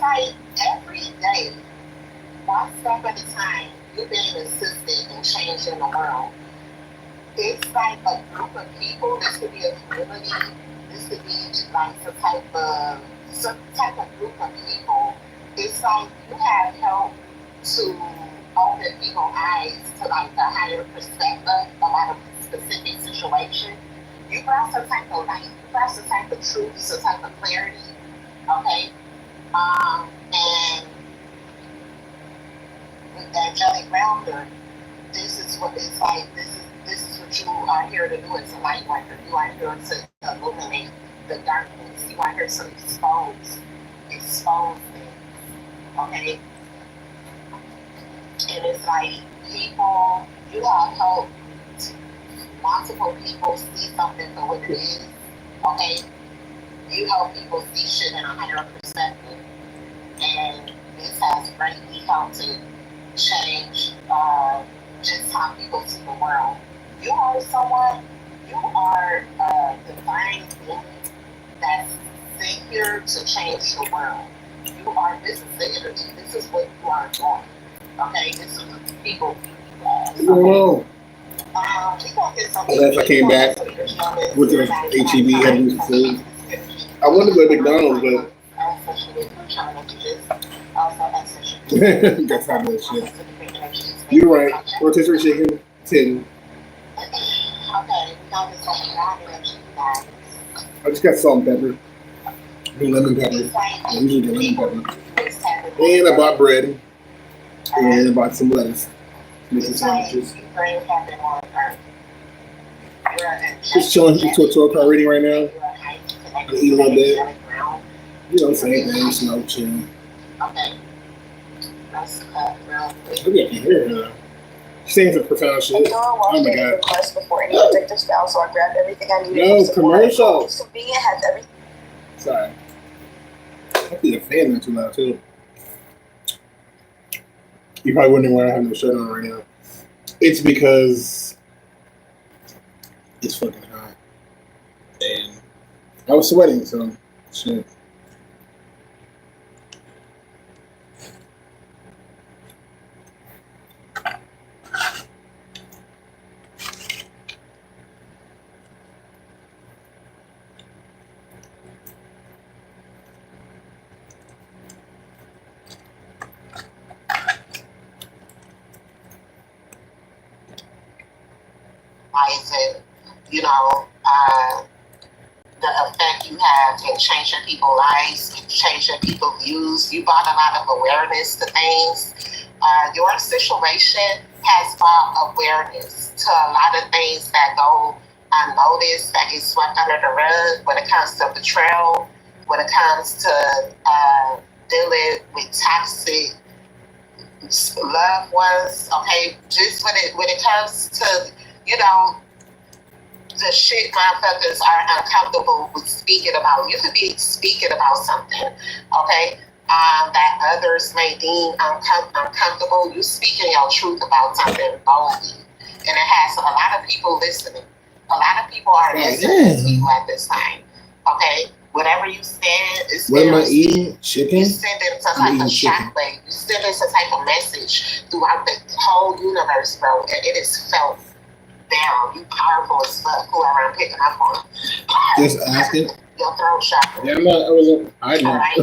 like every day, one step at a time, you're being assisted in changing the world. It's like a group of people. This could be a community. This could be like some type of group of people. It's like you have helped to open people's eyes to like a higher perspective about a specific situation. You brought some type of light. You brought some type of truth, some type of clarity. Okay. And with the angelic rounder, this is what it's like. This is what you are here to do as a light worker. You are here to illuminate the darkness. You are here to expose things. Okay? And it's like people, you have helped multiple people see something for what it is. Okay? You help people see shit in a higher perspective. And this has greatly helped to change just how people see the world. You are someone, you are a divine being that's sent here to change the world. You are, this is the energy, this is what you are doing. Okay, this is the people. Okay. Whoa. We gonna get some. Well, I came back with the HEB having some food. I wanted to go to McDonald's, but that's not that shit. You're right. Rotisserie chicken, 10. Okay, we got this like I just got salt and pepper. And lemon pepper. I usually get lemon pepper. And I bought bread. And I bought some lettuce. Make some sandwiches. Just chilling to a 12-car reading right now. I'm gonna eat a little bit. You know, same thing, slow, chilling. Okay. Maybe I can hear her. She's saying some profound shit. Oh my god. Before any addictive spell, so I grabbed everything I needed. No, commercial. It's convenient, has everything. Sorry. I think the fan not too loud too. You probably wondering why I have no shirt on right now. It's because it's fucking hot. And I was sweating, so shit. You know, the effect you have in changing people's lives, changing people's views. You brought a lot of awareness to things. Your situation has brought awareness to a lot of things that go unnoticed, that get swept under the rug when it comes to betrayal, when it comes to dealing with toxic loved ones. Okay, just when it comes to, you know, the shit motherfuckers are uncomfortable with speaking about. You could be speaking about something, okay, that others may deem uncomfortable. You speaking your truth about something boldly, and it has a lot of people listening. A lot of people are listening to you at this time, okay. Whatever you said is. What am I eating? Chicken? You send it some type of shockwave. You send it some type of message throughout the whole universe, bro, and it is felt. Down, you powerful as fuck. Whoever I'm picking up on. Just asking. Your throat chakra. Yeah, I wasn't. I know. All right.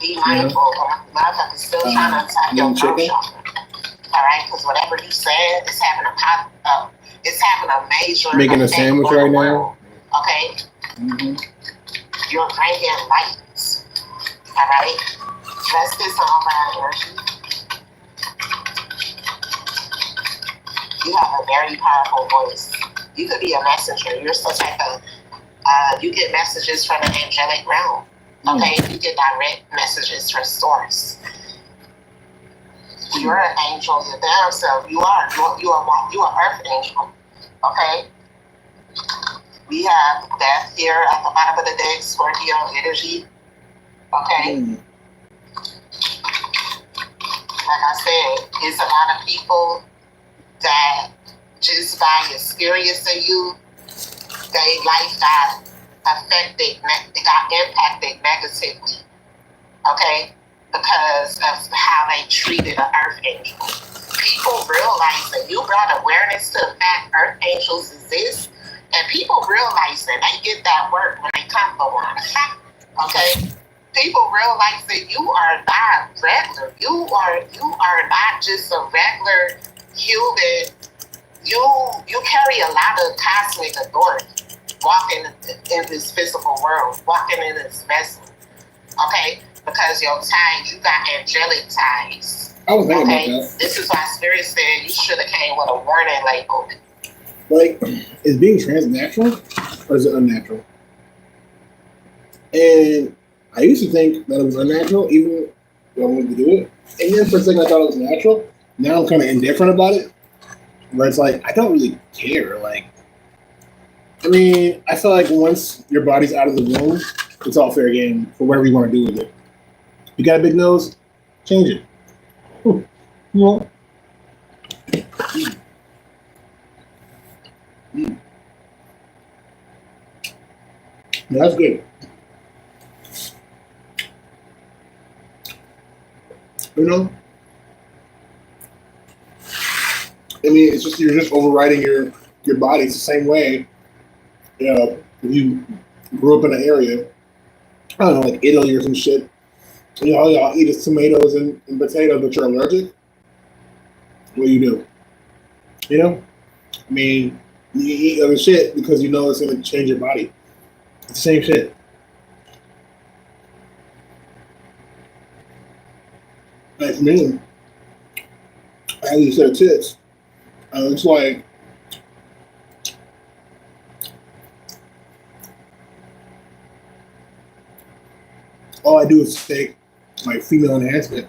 Be mindful. Motherfuckers still trying to attack your throat chakra. All right, because whatever you said is having it's having a major. Making a sandwich right now. Okay. Mm-hmm. You're bringing light. All right. Let's get some of our energy. You have a very powerful voice. You could be a messenger. You're some type of, you get messages from the angelic realm. Okay? You get direct messages from source. You're an angel your damn self. You are earth angel. Okay? We have death here at the bottom of the deck, Scorpio energy. Okay? Like I said, it's a lot of people that just by experiencing you, their life got affected, they got impacted negatively. Okay? because of how they treated an earth angel. People realize that you brought awareness to the fact earth angels exist, and people realize that they get that work when they come for one. Okay? People realize that you are not regular. You are not just a regular human. You carry a lot of cosmic authority walking in this physical world, walking in this vessel. Okay? Because your tie, you got angelic ties. I was thinking Okay? about that. This is why Spirit said you should have came with a warning label. Like, is being trans natural or is it unnatural? And I used to think that it was unnatural, even when I wanted to do it. And then for a second, I thought it was natural. Now I'm kind of indifferent about it, where it's like I don't really care. Like, I mean, I feel like once your body's out of the womb, it's all fair game for whatever you want to do with it. You got a big nose, change it. Yeah. That's good. You know, I mean, it's just you're just overriding your body. It's the same way. You know, if you grew up in an area, I don't know, like Italy or some shit. You know, all y'all eat is tomatoes and potatoes, but you're allergic. What do you do? You know, I mean, you eat other shit because you know it's gonna change your body. It's the same shit. Like for me, I have these set of tits. It's like all I do is take like female enhancement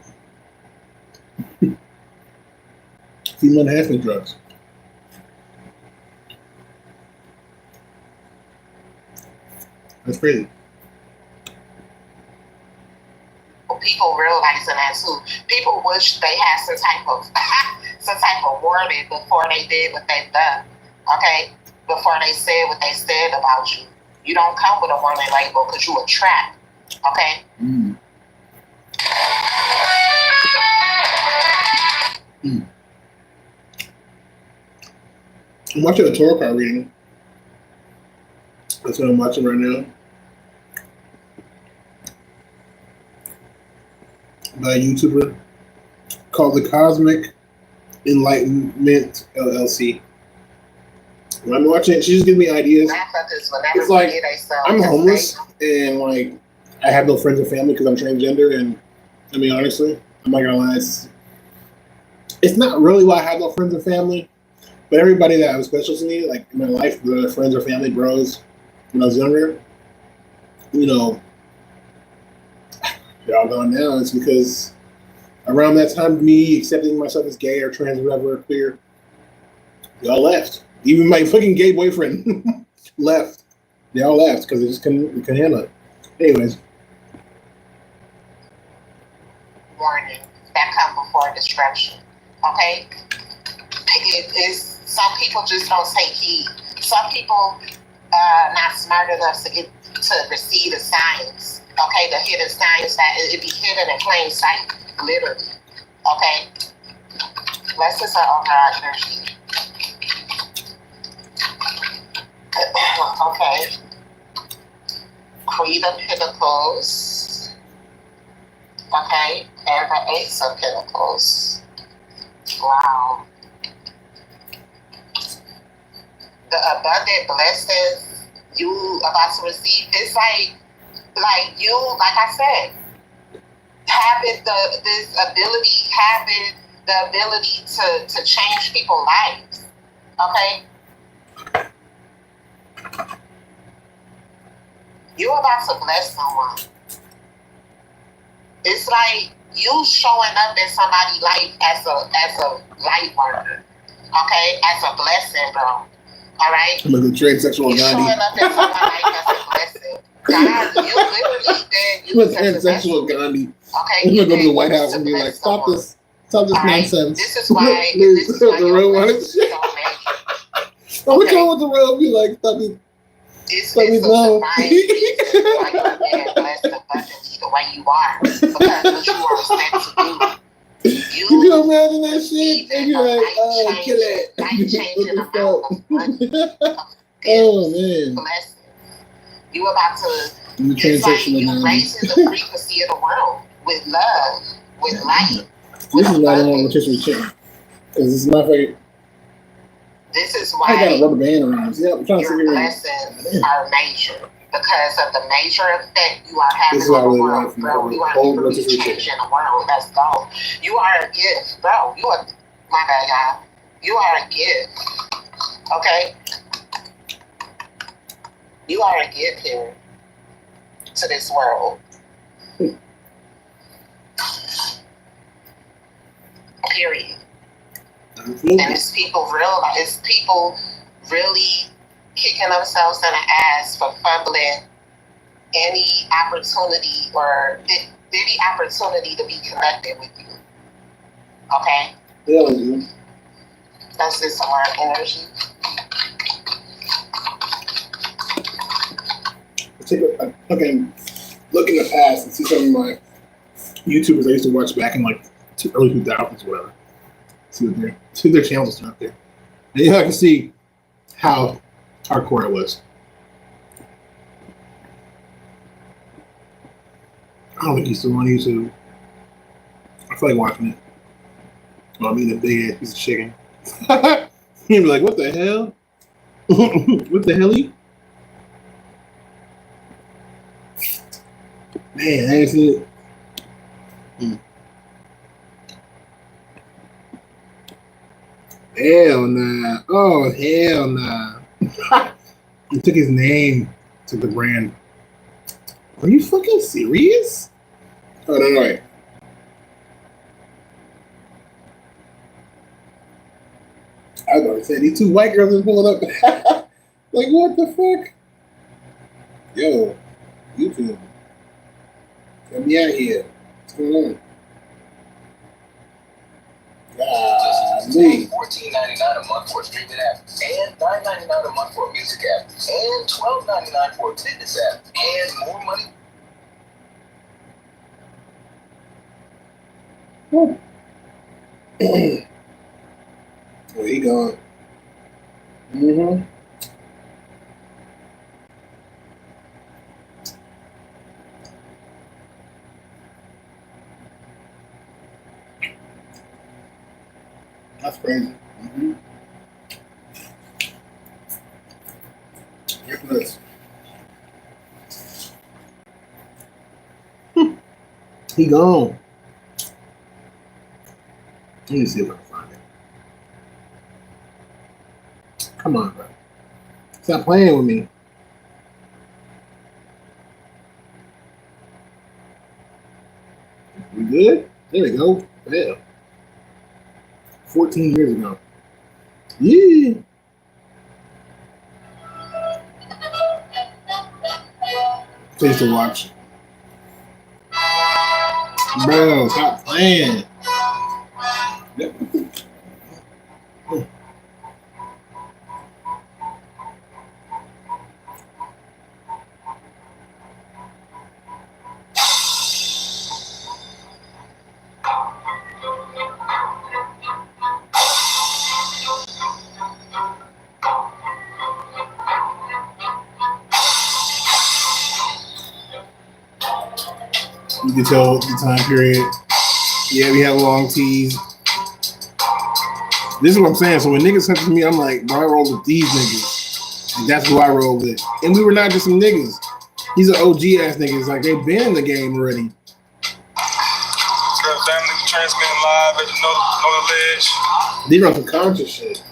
drugs. That's crazy. People realizing that too. People wish they had some type of warning before they did what they've done. Okay? Before they said what they said about you. You don't come with a warning label because you a trap. Okay? Mm. I'm watching a Torah card reading. That's what I'm watching right now. By a YouTuber called The Cosmic Enlightenment LLC. When I'm watching it, she just gives me ideas. It's like I'm homeless and like I have no friends or family because I'm transgender, and I mean honestly, I'm not gonna lie, it's not really why I have no friends and family, but everybody that was special to me, like in my life, whether friends or family, bros, when I was younger, you know, they're all gone now. It's because around that time, me accepting myself as gay or trans, whatever, or queer, they all left. Even my fucking gay boyfriend left. They all left because they just couldn't handle it. Anyways. Warning that come before destruction. Okay? It is, some people just don't take heed. Some people not smart enough to receive the signs. Okay, the hidden signs that it be hidden in plain sight, literally. Okay? Let's just open our energy. Okay. Queen of Pentacles. Okay, and the Ace of Pentacles. Wow. The abundant blessings you about to receive. It's like you, like I said, having the ability to change people's lives. Okay? You're about to bless someone. It's like you showing up in somebody's life as a light worker. Okay? As a blessing, bro. All right? I'm a good transsexual Gandhi. You're showing up in somebody's life as a blessing. God, you literally did. I'm a transsexual Gandhi. Okay? I'm gonna go to the White House and be like, stop this nonsense. This is why the real one is shit. I'm gonna come with the real, be like, stop it. It's a divine reason why you're being blessed abundantly the way you are. Because what you are meant to do. You can imagine that shit and you're like, kill it. Life-changing amount of money. Oh, man. Blessings. You about to, it's like you raising the frequency of the world with love, with light. This is why I don't want rotisserie chicken. Because this is my favorite. This is why I got a rubber band around. See, I'm trying to your blessings are major. Because of the major effect you are having on the world, bro. You are literally changing the world. Let's go. You are a gift, bro. You are, my bad, y'all. You are a gift. Okay? You are a gift here to this world. Period. And it's people really kicking themselves in the ass for fumbling any opportunity or any opportunity to be connected with you. Okay? Yeah, that's just our energy. Okay, look in the past and see some of my YouTubers I used to watch back in like early 2000s or whatever. See what their channels are out there. And you know, I can see how hardcore it was. I don't think he's still on YouTube. I feel like watching it. Well, I'm eating a big ass piece of chicken. You'd be like, what the hell? What the hell? Man, I ain't seen it. Hell nah. Oh, hell nah. He took his name to the brand. Are you fucking serious? Oh, no, wait. I was going to say, these two white girls are pulling up. Like, what the fuck? Yo, YouTube. Get me out here. What's going on? $14.99 a month for a streaming app, and $9.99 a month for a music app, and $12.99 for a fitness app, and more money. Where he gone? Mm-hmm. That's crazy. Mm-hmm. Here's this. He gone. Let me see if I can find it. Come on, bro. Stop playing with me. We good? There we go. Yeah. 14 years ago. Yeah. Place to watch. Bro, stop playing. Yep. You can tell the time period. Yeah, we have long tees. This is what I'm saying. So when niggas come to me, I'm like, bro, I roll with these niggas. And that's who I roll with. And we were not just some niggas. These are OG ass niggas. Like, they've been in the game already. Transmitting live at the Know the Ledge. They run some conscious shit.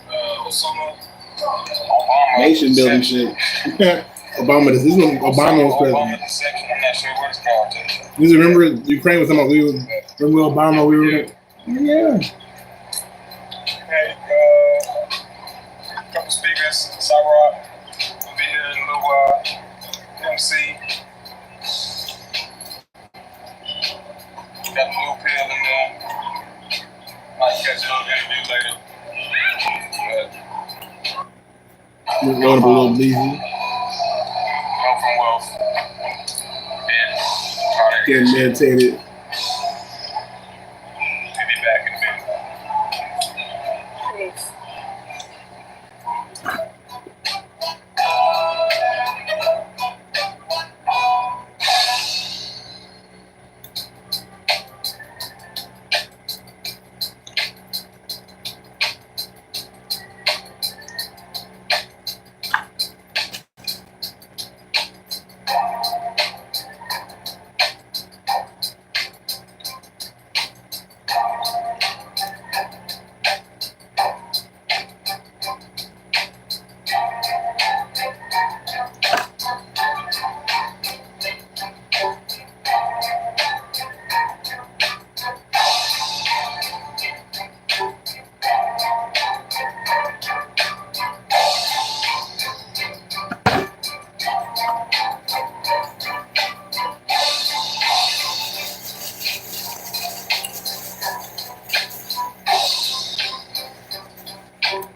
Nation building shit. Obama, this is when Obama was president. You remember Ukraine was talking about remember Obama, we were yeah. Hey, a couple speakers, Cyrock will be here in a little while. MC. Got a blue pill in there. Might catch it on the interview later. You're going a little bleezy. from wealth. Getting meditated. We'll be back in a minute. Thanks.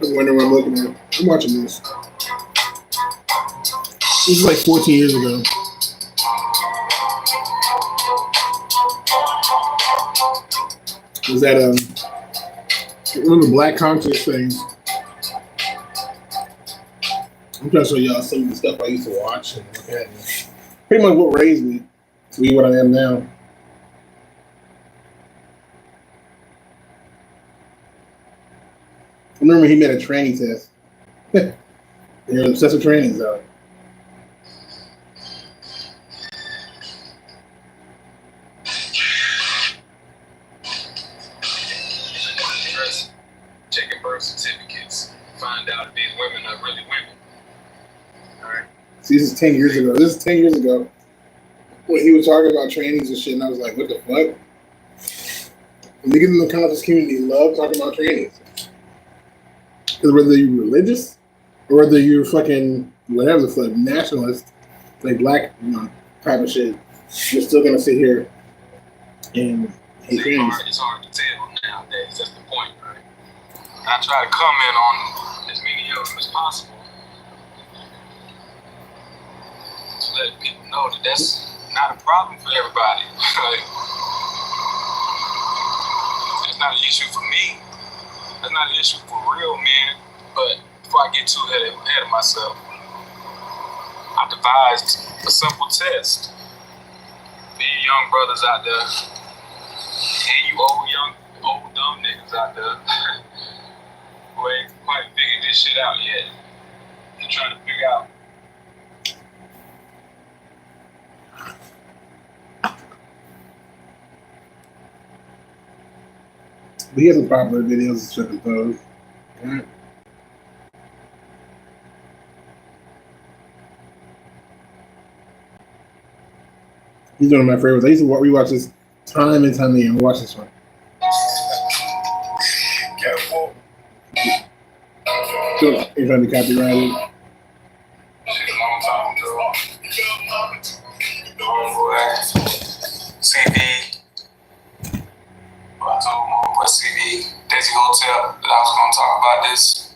I'm wondering what I'm looking at. I'm watching this. This is like 14 years ago. Was that one of the Black Conscious things? I'm trying to show y'all some of the stuff I used to watch and look at. And pretty much what raised me to be what I am now. I remember he made a tranny test. They're obsessed with trannies, though. Checking birth certificates, find out if these women are really women. All right. See, this is 10 years ago. This is 10 years ago when he was talking about trannies and shit, and I was like, what the fuck? Niggas in the conscious community love talking about trannies. Because whether you're religious or whether you're fucking whatever the fuck, nationalist, like black, type of shit, you're still gonna sit here and hate trannies. It's hard to tell nowadays. That's the point, right? I try to comment on as many of them as possible to let people know that that's not a problem for everybody. Like, that's not an issue for me. That's not an issue for real men. But before I get too ahead of myself, I devised a simple test for you young brothers out there and you old dumb niggas out there who ain't quite figured this shit out yet. You're trying to figure out. But he has some popular videos and shit to post. Right. He's one of my favorites. I used to rewatch this time and time again. Watch this one. Careful. You're trying to be copyrighted. Shit, a long time ago. CV. I told my boy CV, Desi Hotel, that I was going to talk about this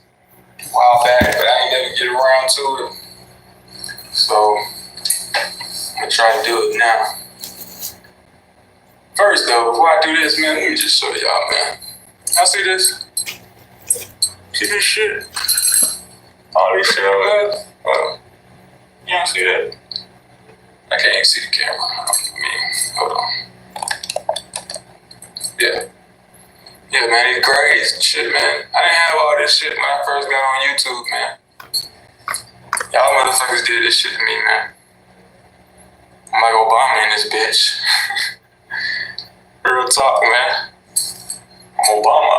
a while back, but I ain't never get around to it. So, I'm going to try to do it now. First, though, before I do this, man, let me just show y'all, man. Y'all see this? See this shit? All this shit, man. You don't see that? I can't even see the camera. I mean, hold on. Yeah. Yeah, man, these grades and shit, man. I didn't have all this shit when I first got on YouTube, man. Y'all motherfuckers did this shit to me, man. I'm like Obama in this bitch. Real talk, man. I'm Obama.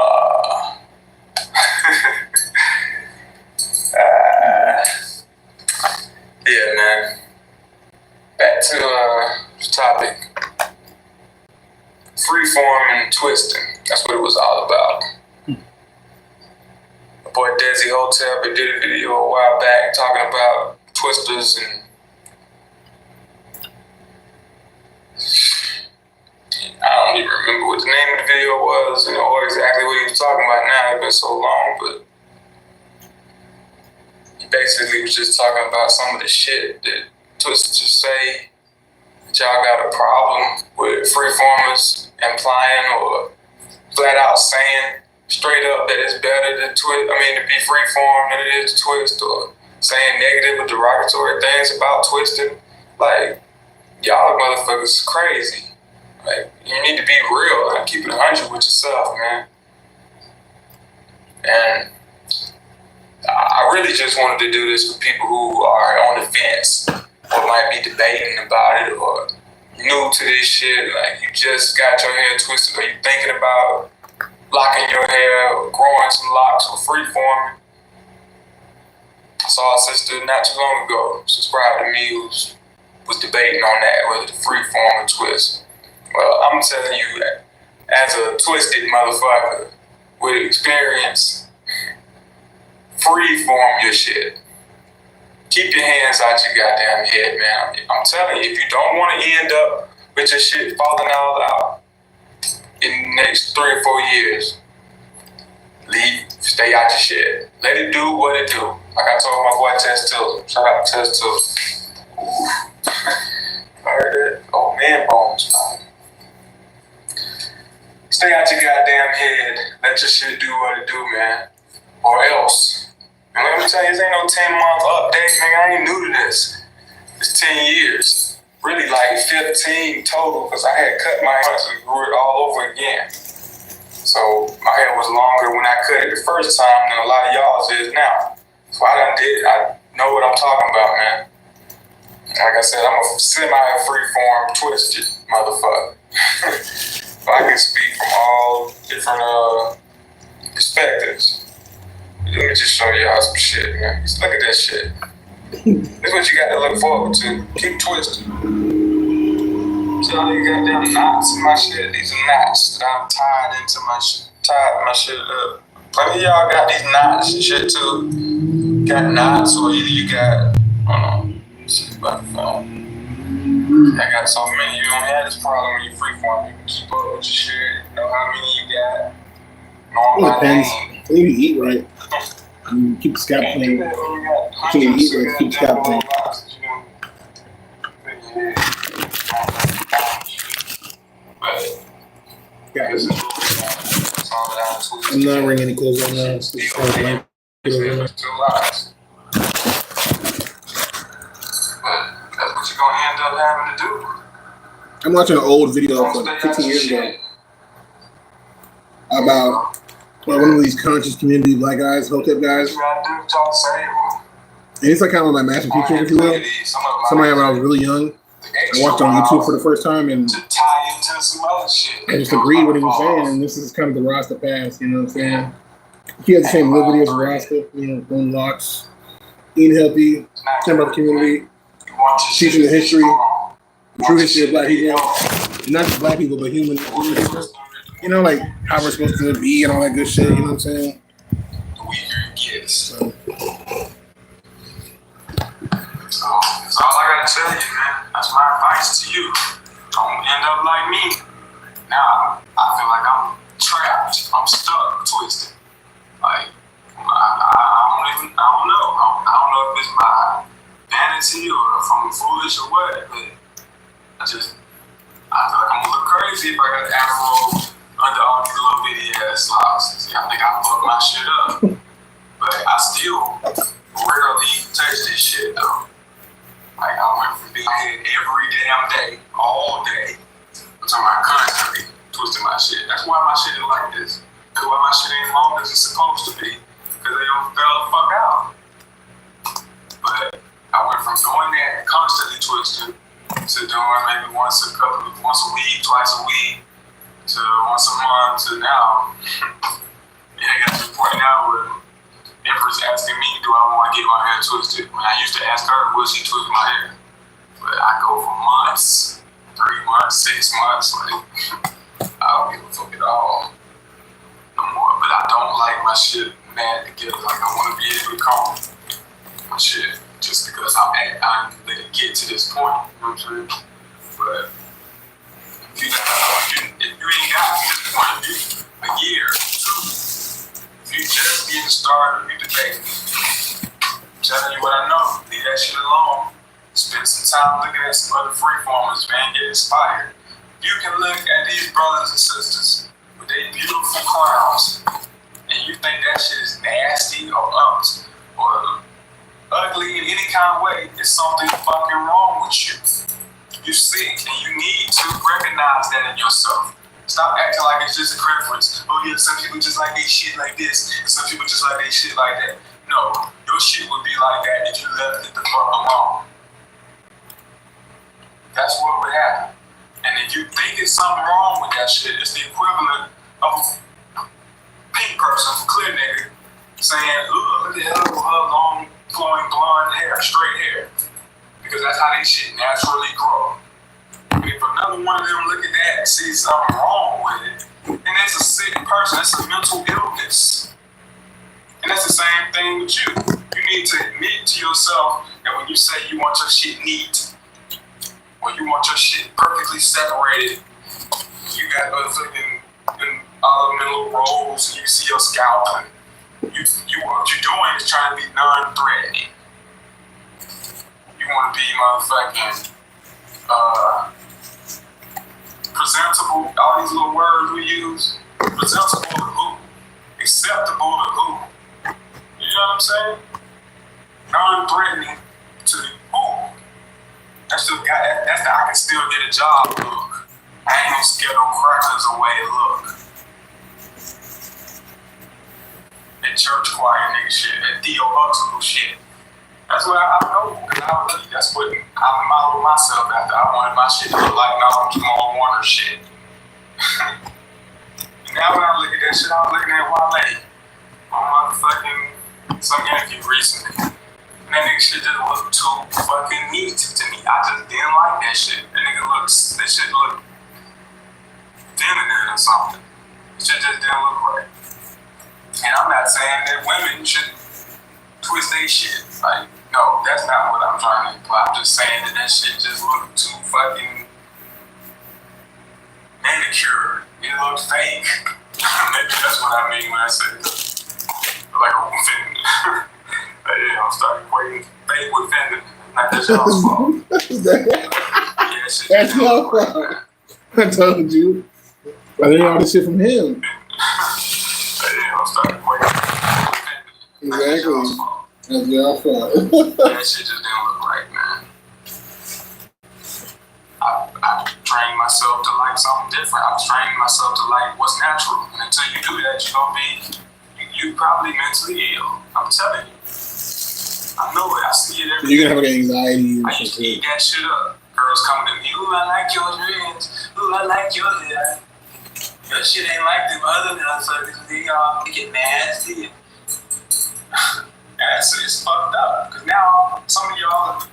Yeah, man. Back to the topic. Freeform and twisting. That's what it was all about. My boy Desi Hotel did a video a while back talking about twisters and I don't even remember what the name of the video was, or exactly what he was talking about now. It's been so long, but he basically was just talking about some of the shit that Twister to say that y'all got a problem with freeformers implying or flat out saying straight up that it's better to to be freeform than it is to twist, or saying negative or derogatory things about twisting. Like, y'all motherfuckers crazy. Like, you need to be real and keep it 100 with yourself, man. And I really just wanted to do this for people who are on the fence or might be debating about it or new to this shit. Like, you just got your hair twisted, or you thinking about locking your hair or growing some locks or freeforming. I saw a sister not too long ago subscribe to me who was debating on that, whether to freeform or twist. Well, I'm telling you, as a twisted motherfucker with experience, freeform your shit. Keep your hands out your goddamn head, man. I'm telling you, if you don't want to end up with your shit falling all out in the next 3 or 4 years, stay out your shit. Let it do what it do. Like I told my boy Tess Tiller. Shout out to Tess Tiller. I heard that. Oh, man bones, man. Stay out your goddamn head. Let your shit do what it do, man. Or else. And let me tell you, this ain't no 10-month update, nigga. I ain't new to this. It's 10 years. Really like 15 total, because I had cut my hair and grew it all over again. So my hair was longer when I cut it the first time than a lot of y'all's is now. So I know what I'm talking about, man. Like I said, I'm a semi-freeform twisted motherfucker. So I can speak from all different perspectives. Let me just show y'all some shit, man. Just look at that shit. This is what you got to look forward to. Keep twisting. See all these goddamn knots in my shit? These are knots that I'm tied into my shit. Tied my shit up. Plenty of y'all got these knots and shit too. Got knots, or either you got, hold on, let's see about the phone. I got so many. You don't have this problem when you freeform. You can keep up with your shit. You know how many you got. It depends. I think you eat right. You keep the scalp clean. Can you eat right? Keep the scalp clean. Yeah. I'm not wearing any clothes right now. It's just kind of that's what you're gonna end up having to do. I'm watching an old video from 15 years ago about one of these conscious community black guys, Hotep guys. And it's like kind of like Master Teacher, if you will. Somebody when I was really young. I watched on YouTube for the first time and I just agreed with what he was saying. And this is kind of the Rasta past, you know what I'm saying? He has the same liberty as a Rasta, you know, going locks, eating healthy, caring about the community, teaching the history, the true history of black people. Not just black people, but human history. You know, like how we're supposed to be and all that good shit, you know what I'm saying? The weaker it gets. So that's all I gotta tell you, man. That's my advice to you. Don't end up like me. Now I feel like I'm trapped. I'm stuck, twisted. Like I don't know. I don't know if it's my vanity or if I'm foolish or what, but I feel like I'm gonna look crazy if I got the afro under all these little bitty ass locks. See, I think I fucked my shit up. But I still rarely touch this shit though. Like I went from being here every damn day, all day, until I constantly twisting my shit. That's why my shit is like this. That's why my shit ain't long as it's supposed to be. Because they don't fell the fuck out. But I went from doing that, constantly twisting, to doing maybe once a week, twice a week, to once a month, to now. Yeah, I got to the point now where Empress asking me, do I want to get my hair twisted? When I used to ask her, will she twist my hair? But I go for months, 3 months, 6 months. Like, I don't give a fuck at all no more. But I don't like my shit mad together. Like, I want to be able to comb my shit just because I let it get to this point. You know what I'm saying? But if you ain't got to this point, a year, 2, you just getting started, you debating. I'm telling you what I know. Leave that shit alone. Spend some inspired. You can look at these brothers and sisters with their beautiful crowns, and you think that shit is nasty or ugly in any kind of way. There's something fucking wrong with you. You're sick, and you need to recognize that in yourself. Stop acting like it's just a preference. Oh yeah, some people just like they shit like this, and some people just like they shit like that. No, your shit would be like that if you left it the fuck alone. That's what would happen. And if you think there's something wrong with that shit, it's the equivalent of a pink person, clear nigga, saying, "Ooh, look at her long, flowing blonde hair, straight hair," because that's how they shit naturally grow. If another one of them look at that and see something wrong with it, then that's a sick person. That's a mental illness. And that's the same thing with you. You need to admit to yourself that when you say you want your shit neat, or you want your shit perfectly separated, you got motherfucking all of them little rolls, and you see your scalp, and what you're doing is trying to be non-threatening. You want to be motherfucking presentable. All these little words we use. Presentable to who? Acceptable to who? You know what I'm saying? Non-threatening to who? That's the I can still get a job look. I ain't gonna scare no crackers away look. That church choir nigga shit, that Theo Huxtable shit. That's what I know. That's what I modeled myself after. I wanted my shit to look like Malcolm Jamal Warner shit. Now when I look at that shit, I was looking at Wale on motherfucking some interview recently. And that nigga shit just looked too fucking neat to me. I just didn't like that shit. That shit looked feminine or something. It shit just didn't look right. And I'm not saying that women should twist their shit. Like, no, that's not what I'm trying to imply. I'm just saying that shit just looked too fucking manicured. It looked fake. Maybe that's what I mean when I say like a feminine. I'm starting equating fake with feminine. Like, that's y'all's fault. That's your fault. I told you. I didn't all this shit from him. I'm starting equating feminine. Exactly. That's your fault. That shit just didn't look right, man. I trained myself to like something different. I trained myself to like what's natural. And until you do that, you're gonna be, you probably mentally ill. I'm telling you. I know it. I see it every day. You're gonna have anxiety. I used to eat that shit up. Girls coming to me, ooh, I like your dreads. Ooh, I like your hair. Your shit ain't like them other motherfuckers. They all get nasty. It's fucked up. Because now, some of y'all are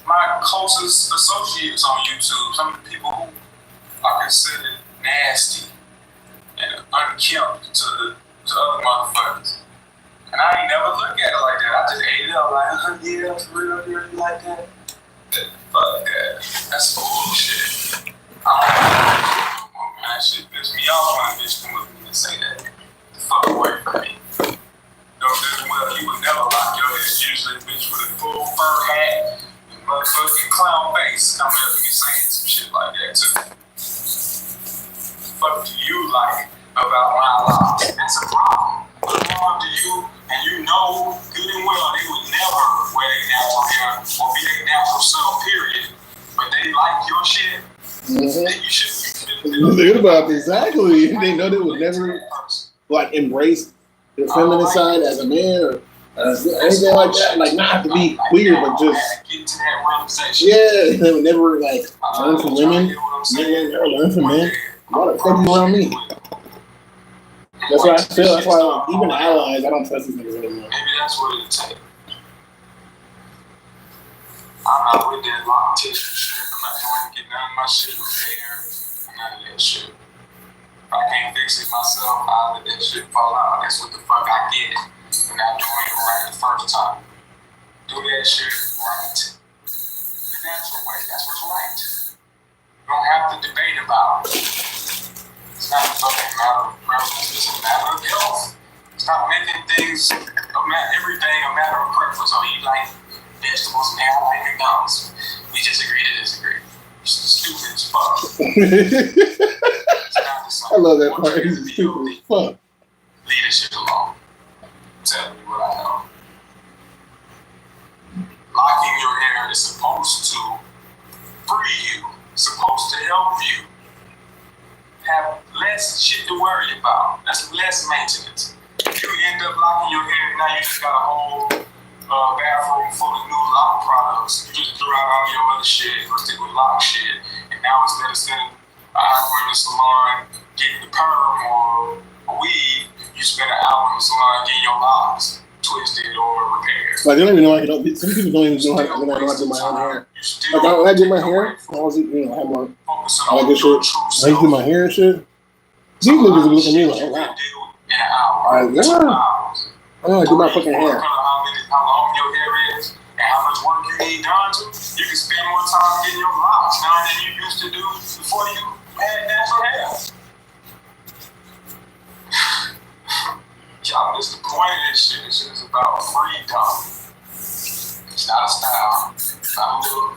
my closest associates on YouTube. Some of the people who are considered nasty and unkempt to other motherfuckers. And I ain't never look at it like that. I just ate it up like, yeah, for real, you like that? Fuck that. That's bullshit. I don't know, man. That shit pissed me off when a bitch come with me and say that. Fuck away from me. Well, you would never lock your ass. Usually a bitch with a full fur hat and motherfucking clown face coming up to me saying some shit like that too. What do you like about my life? That's a problem. What wrong do you, and you know good and well they would never wear their natural hair or be their natural self, period. But they like your shit. Then you should think about this. Exactly. They know they would never like embrace the feminine side as a man or anything like that. Like, not have to be weird, but just yeah, they would never like learn from women. Men never learn from men. Why the fuck you around me? That's what I feel. That's why even allies, I don't trust these niggas anymore. Maybe that's what it takes. I'm not with that long tissue shit. I'm not going to get none of my shit repaired. None of that shit. If I can't fix it myself, I'll let that shit fall out. That's what the fuck I get. And not doing it right the first time. Do that shit right. The natural way. That's what's right. You don't have to debate about it. It's not a fucking matter of preference. It's a matter of health. Stop making things, everything a matter of preference. Oh, you like vegetables and I like McDonald's. We just agree to disagree. stupid as fuck. I love that part. He's stupid as fuck. Leave this shit alone. Tell me what I know. Locking your hair is supposed to free you, supposed to help you have less shit to worry about. That's less maintenance. You end up locking your hair, now you just got a whole bathroom full of new lock products. You just threw out all your other shit, or stick with lock shit, and now instead of spending an hour in the salon getting the perm or a weave, you spend an hour in the salon getting your locks twisted or repaired. Like, they don't even know I can. Some people don't even know how to do my own hair. Like, when I did my hair, I was, you know, I had my, I like this shit. I used to do my hair and shit. These niggas would look at me like, oh, wow. Alright, yeah. I know I do my fucking hair. How long your hair is and how much work you need done to, you can spend more time getting your locks done than you used to do before you had natural hair. Y'all miss the point of this shit. This shit is about freedom. It's not a style. It's not a look.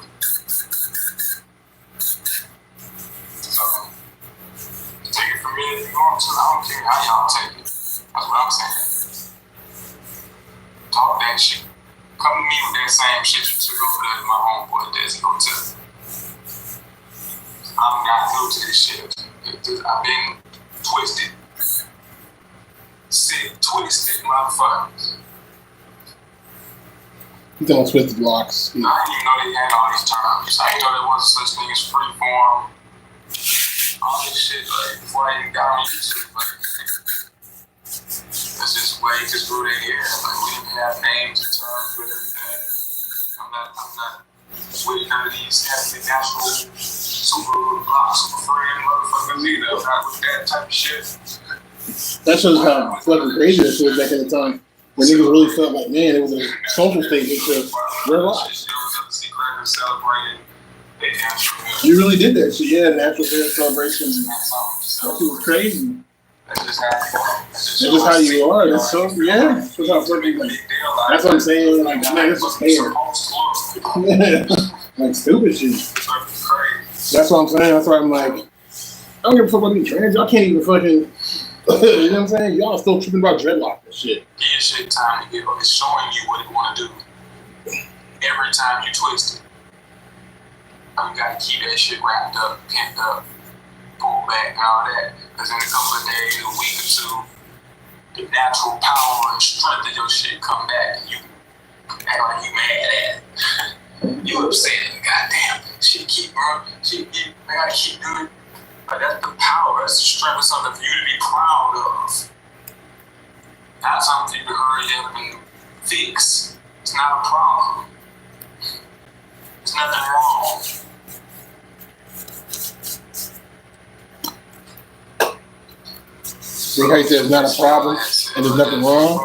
So, take it from me if you want to. I don't care how y'all take it. That's what I'm saying. Talk that shit. Come to me with that same shit you took over there to my homeboy Desi Hotel. I'm not new to this shit. I've been twisted. Sick, twisted motherfuckers. You don't twisted locks. I didn't even know they had all these terms. I didn't know there wasn't such thing as freeform. All this shit, like, before I even got on YouTube, like, that's just way to screw their hair. Like, we didn't have names and terms with everything. I'm not with none of these heavily natural super friend motherfuckers either. I'm not with that type of shit. That shows how fucking crazy that shit was back in the time. When niggas really felt like, man, it was a social statement to wear locks. You really did that shit. Yeah, natural hair celebration. That shit was crazy. That's just how you are. That's so, yeah. That's how fucking, that's what I'm saying. Like, man, it's just hair. Like, stupid shit. That's what I'm saying. That's why I'm like, I don't give a fuck about being trans. Y'all can't even fucking, you know what I'm saying? Y'all still tripping about dreadlock and shit. Give your shit time to give up. It's showing you what it want to do. Every time you twist it. You gotta keep that shit wrapped up, pinned up, pulled back and all that. Because in a couple of days, a week or two, the natural power and strength of your shit come back and you act like you mad at it. You upset, goddamn, shit keep growing, I gotta keep doing it. But that's the power, that's the strength of something for you to be proud of. Not something for you to hurry up and fix. It's not a problem. There's nothing wrong. See how you said it's not a problem and there's nothing wrong?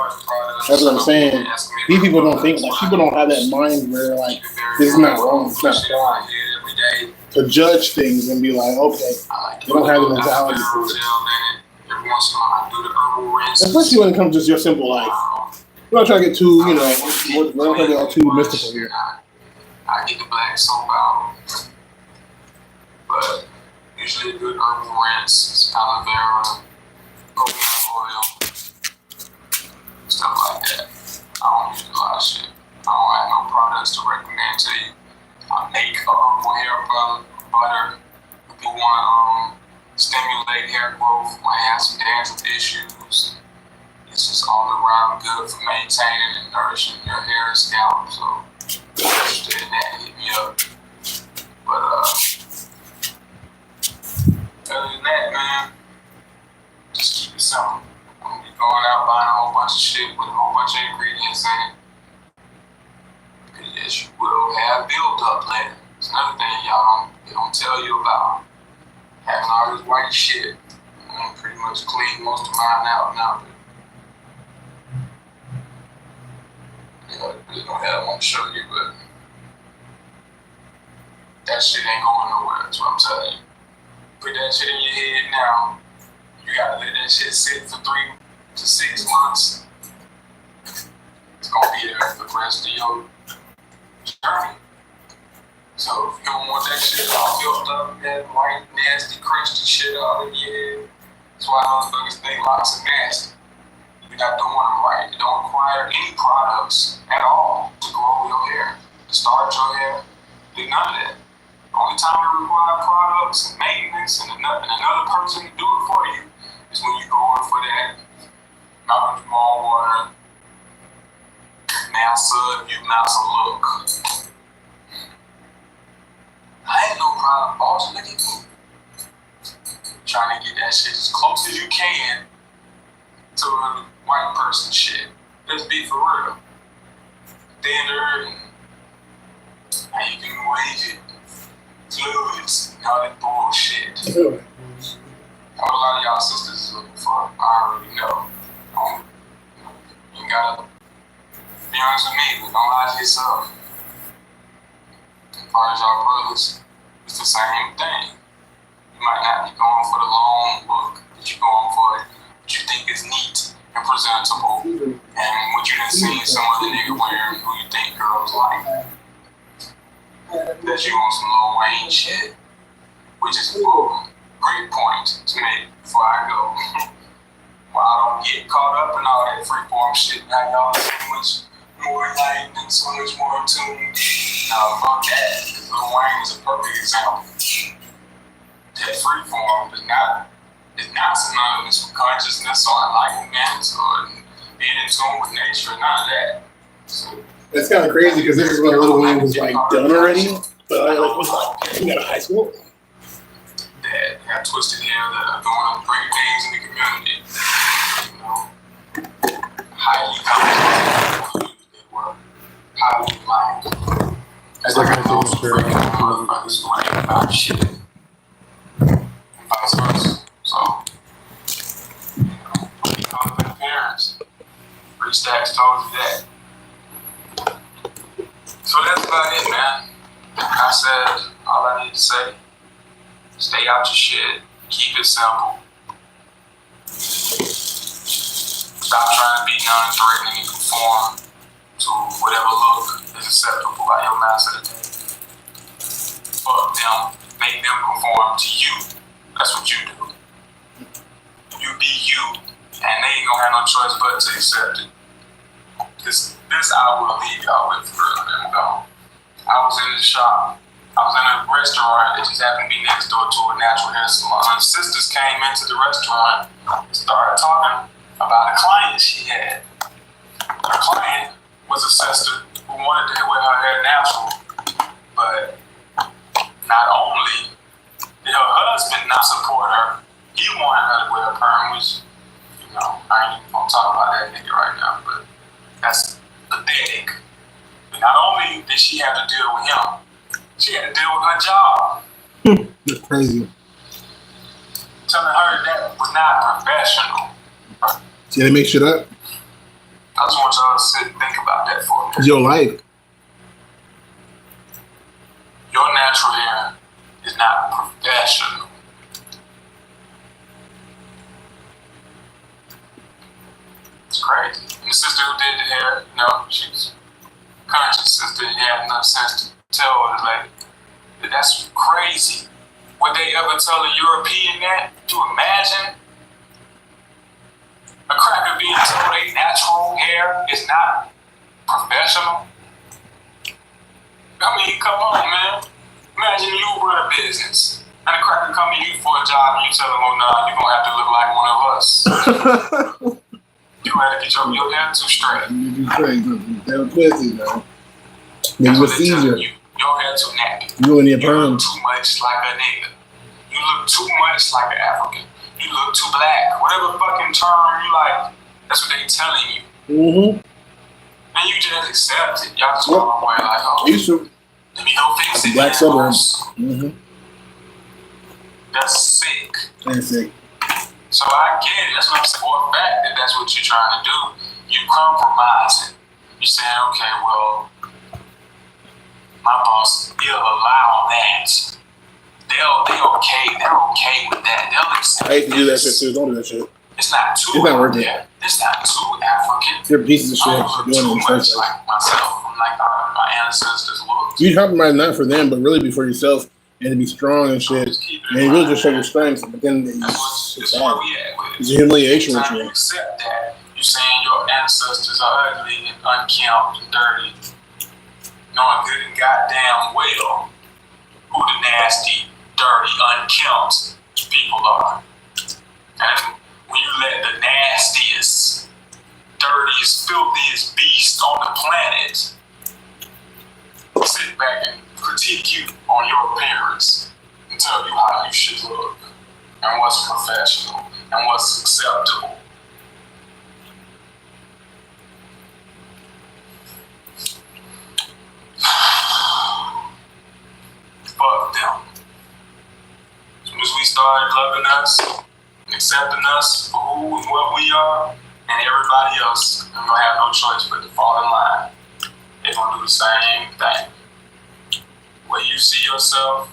That's what I'm saying. These people don't think, like, people don't have that mind where, like, this is not wrong, it's not a problem. To judge things and be like, okay, they don't have the mentality for it. Especially when it comes to just your simple life. We're not trying to get too, you know, we're not trying to get all too mystical here. I get the black soap out, but usually a good herbal rinse, aloe vera, coconut oil, stuff like that. I don't use a lot of shit. I don't have no products to recommend to you. I make a herbal hair butter if you want to stimulate hair growth, might have some dandruff issues. It's just all around good for maintaining and nourishing your hair and scalp. So, interested in that, hit me up. But other than that, man, just keep it simple. I'm gonna be going out buying a whole bunch of shit with a whole bunch of ingredients in it. Because you will have build-up later. It's another thing they don't tell you about. Having all this white shit. I'm pretty much clean most of mine out now. I really don't have one to show you, but that shit ain't going nowhere. That's what I'm telling you. Put that shit in your head now. You gotta let that shit sit for 3 to 6 months. It's gonna be there for the rest of your journey. So if you don't want that shit all built up, that white, nasty, Christian shit all in your head, that's why those niggas think locks are nasty. You're not doing them right. You don't require any products at all to grow your hair, to start your hair, do none of that. Only time you require products and maintenance and another person to do it for you is when you're going for that Malcolm Jamal Warner, NASA look. I ain't no problem, boss. Look at me. Trying to get that shit as close as you can to a white person shit. Let's be for real. Thinner and you can wave it. Fluids and all that bullshit. What a lot of y'all sisters is looking for, I already know. You gotta be honest with me, but don't lie to yourself. As far as y'all brothers, it's the same thing. You might not be going for the long look, but you're going for what you think is neat and presentable, and what you done seen some other nigga wearing who you think girls like. That you on some Lil Wayne shit, which is a great point to make before I go. Well, I don't get caught up in all that freeform shit. Now y'all are so much more enlightened and so much more tuned. Now fuck that, because Lil Wayne is a perfect example. That freeform is not synonymous with consciousness or enlightenment or being in tune with nature, none of that. So, that's kind of crazy because this is when Lil Wayne was like done already, but I was like, he got a high school. That have twisted hair that are doing great things in the community. You know, highly competent. They were highly aligned. It's like I know motherfuckers who ain't about shit. And vice versa. So, you know, competent parents. Rich Stacks told you that. So that's about it, man. I said all I need to say. Stay out your shit. Keep it simple. Stop trying to be non-threatening and conform to whatever look is acceptable by your master today. Fuck them. Make them conform to you. That's what you do. You be you. And they ain't gonna have no choice but to accept it. This I will leave y'all with for real. There we go. I was in the shop. I was in a restaurant that just happened to be next door to a natural hair salon. Sisters came into the restaurant and started talking about a client she had. Her client was a sister who wanted to wear her hair natural, but not only did her husband not support her, he wanted her to wear a perm, which, you know, I ain't even gonna talk about that nigga right now, but that's pathetic. But not only did she have to deal with him, she had to deal with her job. That's crazy. Telling her that was not professional. See, they make shit up. I just want y'all to sit and think about that for a minute. It's your life. Your natural hair is not professional. It's crazy. And the sister who did the hair, you know, she was conscious sister and had enough sense to tell her, like, that's crazy. Would they ever tell a European that? To imagine a cracker being told a natural hair is not professional? I mean, come on, man. Imagine you run a business and a cracker come to you for a job and you tell them, oh, no, you're going to have to look like one of us. You had to get your hair too straight. You do crazy. They were twisted, though. Maybe with Caesar. Your hair too nappy. You and your You perm. look too much like a nigga. You look too much like an African. You look too black. Whatever fucking term you like, that's what they telling you. Mm-hmm. And you just accept it. Y'all just go on way like, oh, You should. let me go fix it. Black suburbs. Mm-hmm. That's sick. That's it. So I get it. That's what I'm saying. For a fact that that's what you're trying to do. You compromising. You're saying, okay, well, my boss, he'll allow that. They're okay with that. They'll accept I hate to do that shit too. Don't do that shit. It's not too It's not worth it. It's not too African. They're pieces of shit. I don't for look doing it too in the much first place. like myself. I'm like my ancestors looked. You compromise not for them, but really be for yourself and to be strong and shit. And you really just show your strength, but then it's sad. It's a humiliation with you. Accept that. You're saying your ancestors are ugly and unkempt and dirty, knowing good and goddamn well who the nasty, dirty, unkempt people are. And when you let the nastiest, dirtiest, filthiest beast on the planet sit back and critique you on your appearance and tell you how you should look and what's professional and what's acceptable. Fuck them. As soon as we started loving us, accepting us for who and what we are, and everybody else, I'm gonna have no choice but to fall in line. They're gonna do the same thing. The way you see yourself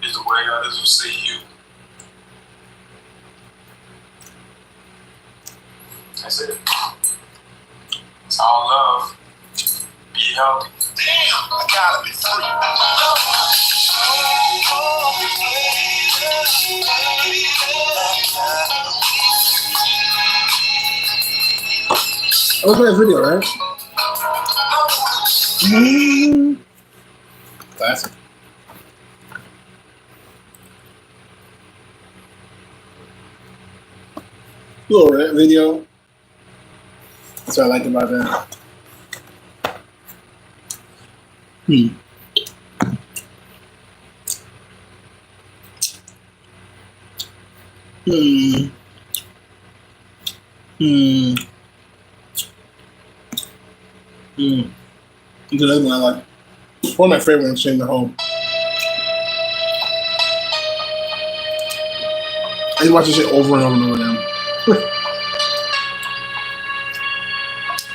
is the way others will see you. That's it. It's all love. Be healthy. Damn, I gotta be free. I was playing video, right? Classic. Little rant video. That's what I like about that. It's another one I like. One of my favorite ones, Shane the Home. I used to watch this shit over and over and over again.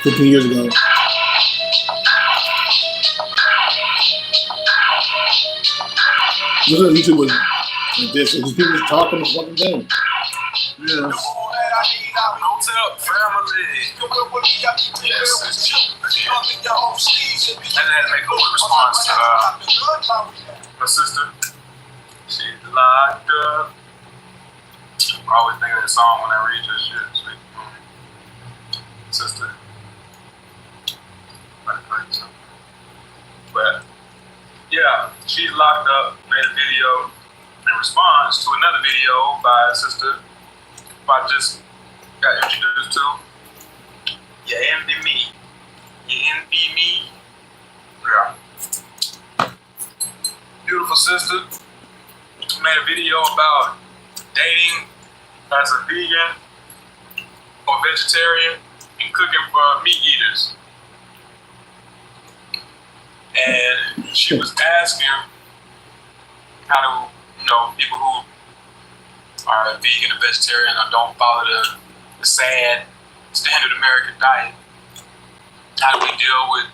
15 years ago. This on YouTube was like this. Just people just talking the fucking thing. Yeah. Hotel family. Yes. And then make a good response to my sister. She's locked up. I always think of that song when I read this shit. Sister. But yeah, she's locked up. Made a video in response to another video by a sister I just got introduced to. You envy me. You envy me. Yeah. Beautiful sister. Made a video about dating as a vegan or vegetarian and cooking for meat eaters. And she was asking how do, people who are vegan or vegetarian or don't follow the sad standard American diet, how do we deal with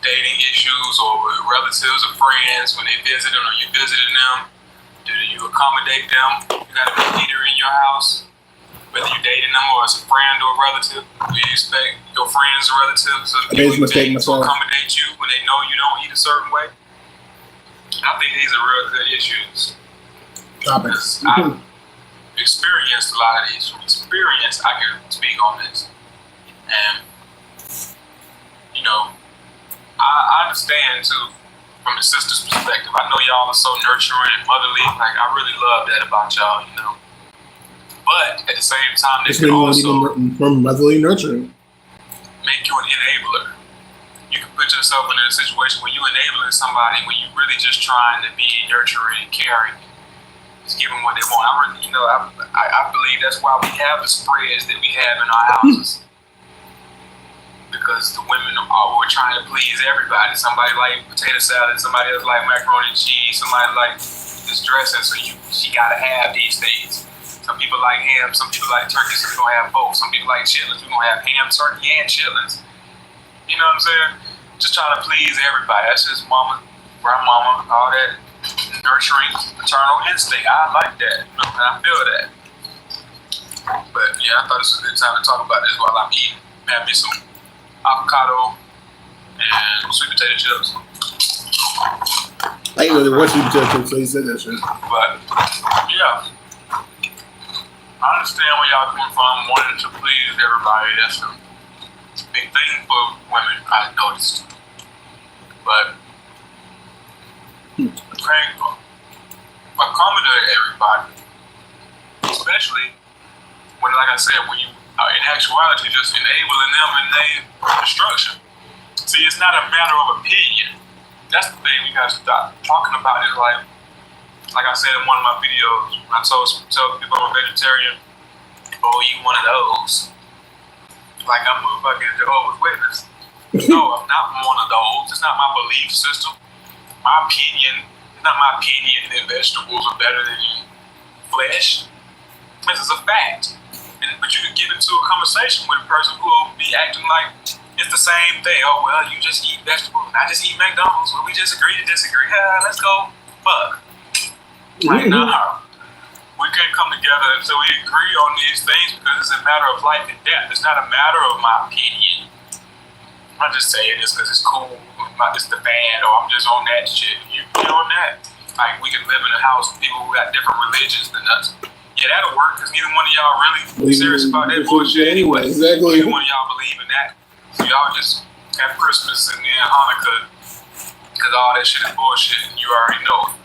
dating issues or with relatives or friends when they visit them or you visiting them? Do you accommodate them? You got a meat eater in your house, whether you're dating them or as a friend or a relative. Do you expect your friends or relatives or people to accommodate you when they know you don't eat a certain way? I think these are real good issues. Topics. I've experienced a lot of these. From experience, I can speak on this. And, I understand, too, from the sister's perspective. I know y'all are so nurturing and motherly. Like, I really love that about y'all, But at the same time, they can also motherly nurturing. Make you an enabler. You can put yourself in a situation where you're enabling somebody when you're really just trying to be nurturing and caring, just giving what they want. I believe that's why we have the spreads that we have in our houses. Because the women we're trying to please everybody. Somebody like potato salad, somebody else like macaroni and cheese, somebody like this dressing, so she gotta have these things. Some people like ham, some people like turkey, so we're gonna have both. Some people like chitlins, we're gonna have ham, turkey, and chitlins. You know what I'm saying? Just trying to please everybody. That's just mama, grandmama, all that nurturing, maternal instinct. I like that. And I feel that. But yeah, I thought this was a good time to talk about this while I'm eating. Have me some avocado and sweet potato chips. I didn't know there was sweet potato chips, so he said that shit. But yeah, I understand where y'all coming from, wanting to please everybody. That's a big thing for women, I noticed. But accommodate everybody, especially when, like I said, when you are in actuality just enabling them in their destruction. See, it's not a matter of opinion. That's the thing we gotta stop talking about. Is like I said in one of my videos, when I tell people I'm a vegetarian, oh, you one of those. Like I'm a fucking Jehovah's Witness. No, I'm not one of those. It's not my belief system. My opinion, it's not my opinion that vegetables are better than flesh. This is a fact. But you can get into a conversation with a person who will be acting like it's the same thing. Oh, well, you just eat vegetables and I just eat McDonald's. Well, we just agree to disagree. Yeah, let's go. Fuck. Like, nah. We can't come together until we agree on these things because it's a matter of life and death. It's not a matter of my opinion. I'm not just saying this because it's cool. It's the band, or I'm just on that shit. You on that? Like, we can live in a house with people who got different religions than us. Yeah, that'll work because neither one of y'all really serious about that bullshit anyway. Exactly. Neither one of y'all believe in that. So y'all just have Christmas and then Hanukkah because all that shit is bullshit and you already know it.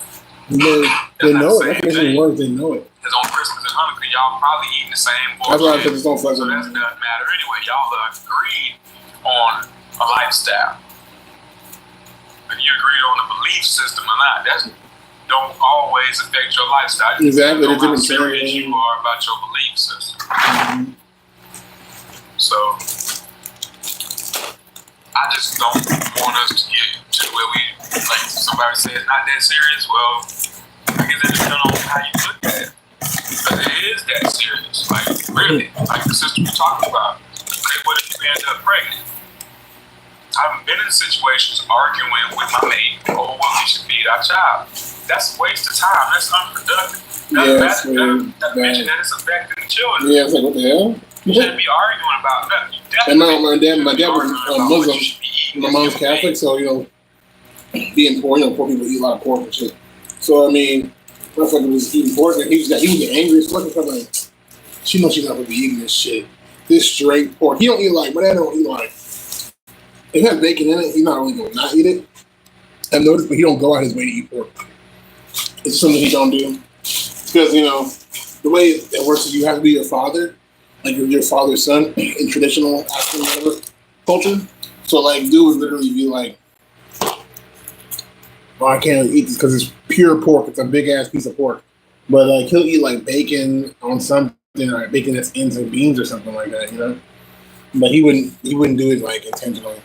They know it. That's the word. They know it. Because on Christmas and Hanukkah, y'all probably eating the same bullshit. That's why I put this on flex. So that doesn't matter anyway. Y'all are agreed on a lifestyle. If you agreed on a belief system or not, that don't always affect your lifestyle. Exactly. You know how serious you are about your belief system. Mm-hmm. So I just don't want us to get to where we, like somebody said, not that serious. Well, I guess it depends on how you look at it. Because it is that serious. Like, really. Like the sister we talked about. Okay, what if you end up pregnant? I've been in situations arguing with my mate over what we should feed our child. That's a waste of time. That's unproductive. Not mention that it's affecting the children. Yeah, it's like, what the hell? You shouldn't be arguing about nothing. And my dad was Muslim. My mom's Catholic, so, you know, being poor, you know, poor people eat a lot of pork and shit. So, I mean, motherfucker was eating pork, and he was angry as fuck. I'm like, she knows she's not going to be eating this shit. This straight pork. He don't eat like, my dad don't eat like, if it has bacon in it, he's not really going to not eat it. I've noticed, but he don't go out his way to eat pork. It's something he don't do. Because, you know, the way it works is you have to be your father, like your father's son in traditional African culture. So, like, dude would literally be like, oh, I can't eat this because it's pure pork. It's a big-ass piece of pork. But, like, he'll eat, like, bacon on something, or bacon that's in some beans or something like that, you know? But he wouldn't do it, like, intentionally.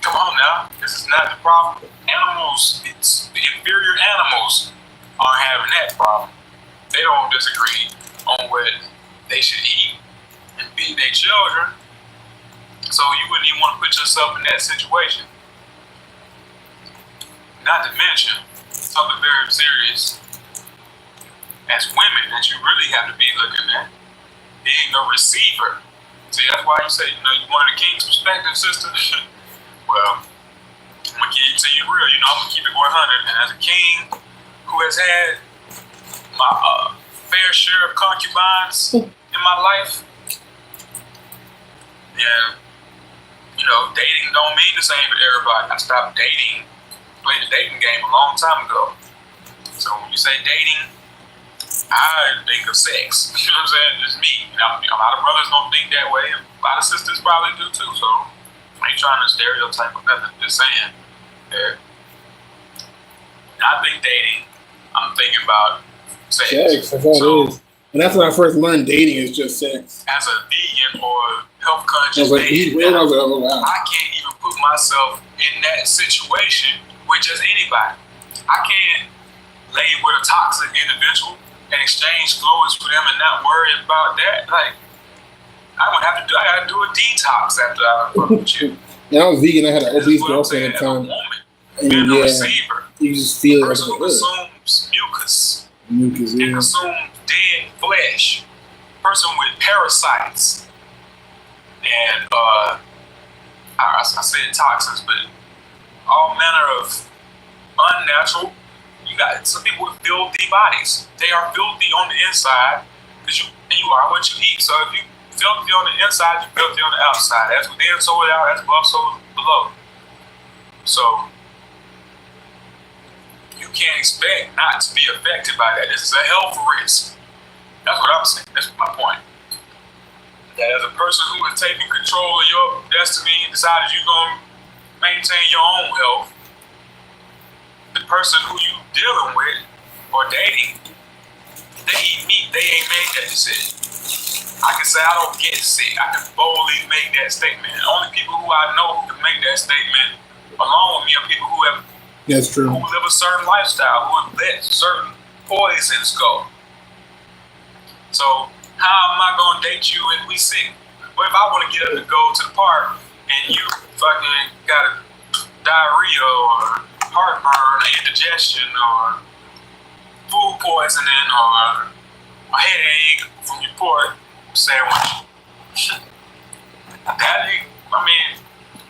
Come on now, this is not the problem. Animals, it's the inferior animals aren't having that problem. They don't disagree on what they should eat and feed their children. So you wouldn't even want to put yourself in that situation. Not to mention something very serious as women that you really have to be looking at. Being a receiver. See, that's why you say, you know, you wanted a king's perspective, sister. Well, I'm going to keep to you real. You know, I'm going to keep it 100. And as a king who has had my fair share of concubines in my life, yeah, you know, dating don't mean the same for everybody. I stopped playing the dating game a long time ago. So when you say dating, I think of sex. You know what I'm saying? Just me. You know, a lot of brothers don't think that way. A lot of sisters probably do too. So I ain't trying to stereotype or nothing. Just saying that when I think dating, I'm thinking about sex. That's all it is. And that's when I first learned dating is just sex. As a vegan or health conscious I can't even put myself in that situation with just anybody. I can't lay with a toxic individual and exchange fluids for them and not worry about that. Like, I gotta do a detox after I fuck with you. Yeah, I was vegan. I had an obese girlfriend at the time. Being a receiver, you just feel a person who consumes mucus, yeah. And consumes dead flesh, person with parasites, and I said toxins, but all manner of unnatural. You got some people with filthy bodies. They are filthy on the inside because you are what you eat. So if you filthy on the inside, you filthy on the outside. That's within, so without. That's above, so below. So you can't expect not to be affected by that. This is a health risk. That's what I'm saying. That's my point. That as a person who is taking control of your destiny and decided you're going to maintain your own health, the person who you dealing with or dating, they eat meat, they ain't made that decision. I can say I don't get sick. I can boldly make that statement. The only people who I know who can make that statement along with me are people who have That's true. who live a certain lifestyle, who have let certain poisons go. So how am I gonna date you and we sick? But if I want to get up and go to the park and you fucking got a diarrhea or heartburn or indigestion or food poisoning or a headache from your pork sandwich,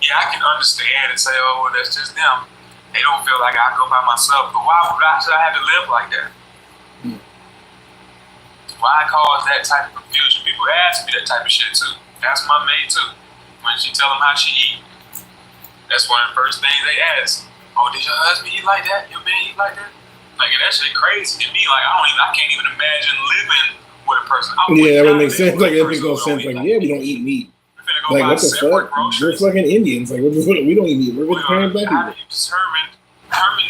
yeah, I can understand and say, oh, well, that's just them. They don't feel like I go by myself. But why should I have to live like that? Why cause that type of confusion? People ask me that type of shit too. That's my maid too. When she tell them how she eat, that's one of the first things they ask. Oh, did your husband eat like that? Your man eat like that? Like, that shit crazy to me. Like, I can't even imagine living with a person. Yeah, that would make sense. Like, it makes no sense. Like, yeah, we don't eat meat. Like, what the fuck? We're fucking Indians. Like, we don't eat meat. We're vegetarian black people. How do you determine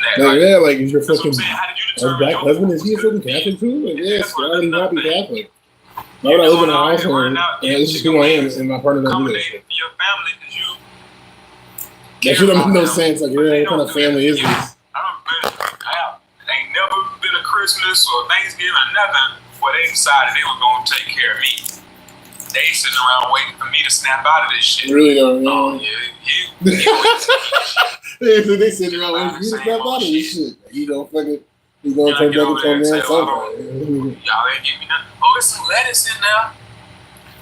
that? Like, yeah, like, is your fucking black husband, is he a fucking Catholic too? Like, yes, why would he not be Catholic? Why would I live in a house and this is who I am and my partner don't do that shit? That shit don't make no sense. Like, what kind of family is this? Ain't never been a Christmas or Thanksgiving or nothing where they decided they were going to take care of me. They sitting around waiting for me to snap out of this shit. Really don't. Oh, yeah. They sitting around waiting for you to snap out of this shit. You don't fucking, you gonna turn back into a man somewhere. Y'all ain't give me nothing. Oh, it's some lettuce in there.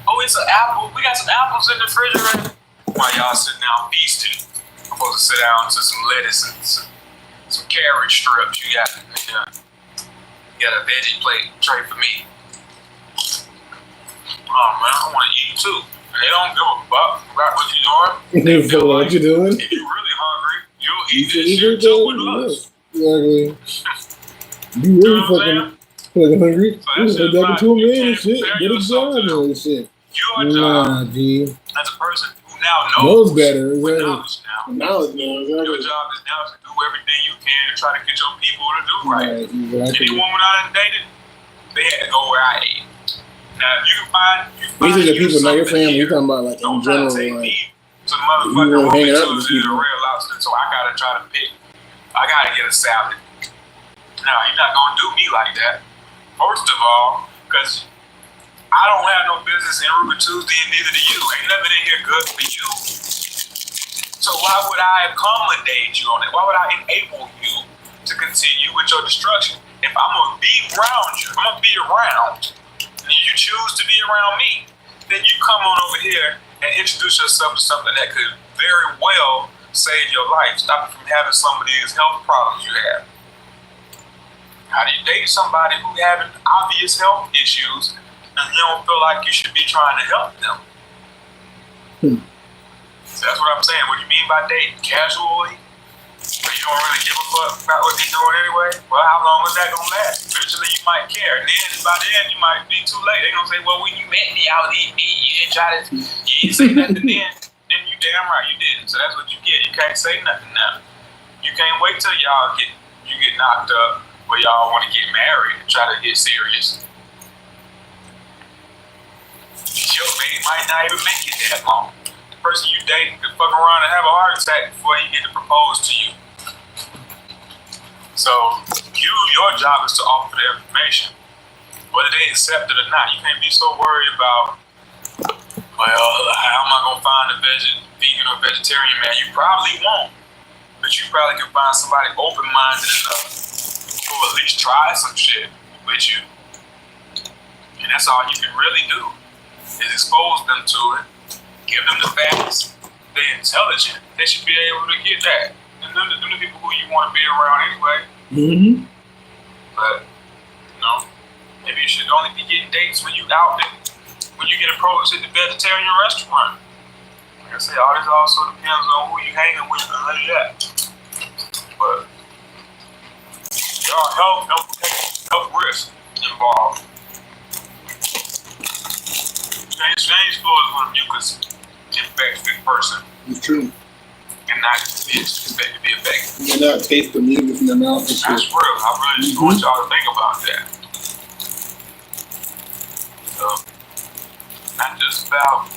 Oh, it's an apple. We got some apples in the refrigerator. While y'all sitting down feasting, I'm supposed to sit down to some lettuce and some carrot strips. You got a veggie plate tray for me. Oh man, I want to eat too. They don't give a fuck about what you're doing. So what you doing? If you're really hungry, you'll eat this shit too with us. Exactly. You really fucking hungry? You just back into a man and shit. Get a job and shit. Your job as a person who now knows better. Exactly. Knowledge, your job is now to do everything you can to try to get your people to do right. Exactly. Any woman I done dated, they had to go where I ate. Now, you can find these are the people, not your family. You're talking about, like, in general, take like, me to the motherfucking movie to the Red Lobster, so I gotta try to pick. I gotta get a salad. Now, you're not gonna do me like that. First of all, because I don't have no business in Ruby Tuesday, and neither do you. Ain't nothing in here good for you. So why would I accommodate you on it? Why would I enable you to continue with your destruction? If I'm gonna be around you, I'm gonna be around. You choose to be around me, then you come on over here and introduce yourself to something that could very well save your life, stop you from having some of these health problems you have. How do you date somebody who having obvious health issues and you don't feel like you should be trying to help them? So that's what I'm saying. What do you mean by dating? Casually? But you don't really give a fuck about what they're doing anyway? Well, how long is that gonna last? Eventually you might care. And then by then you might be too late. They're gonna say, well, when you met me, I was eating meat. You didn't say nothing then you damn right you didn't. So that's what you get. You can't say nothing now. You can't wait till you get knocked up or y'all want to get married and try to get serious. Your mate might not even make it that long. Person you dating could fuck around and have a heart attack before he get to propose to you. So your job is to offer the information, whether they accept it or not. You can't be so worried about, well, how am I gonna find a vegan or vegetarian man? You probably won't, but you probably can find somebody open-minded enough to at least try some shit with you, and that's all you can really do is expose them to it. Give them the facts, they're intelligent, they should be able to get that. And them the people who you want to be around anyway. Mm-hmm. But, you know, maybe you should only be getting dates when you out there, when you get approached at the vegetarian restaurant. Like I say, all this also depends on who you hanging with and how you at. But there are health risks involved. Strange fluids with a mucus infected person. It's true. And not expect to be effective. You not taste the mucus in the mouth. That's real. I really just want y'all to think about that. So, not just about,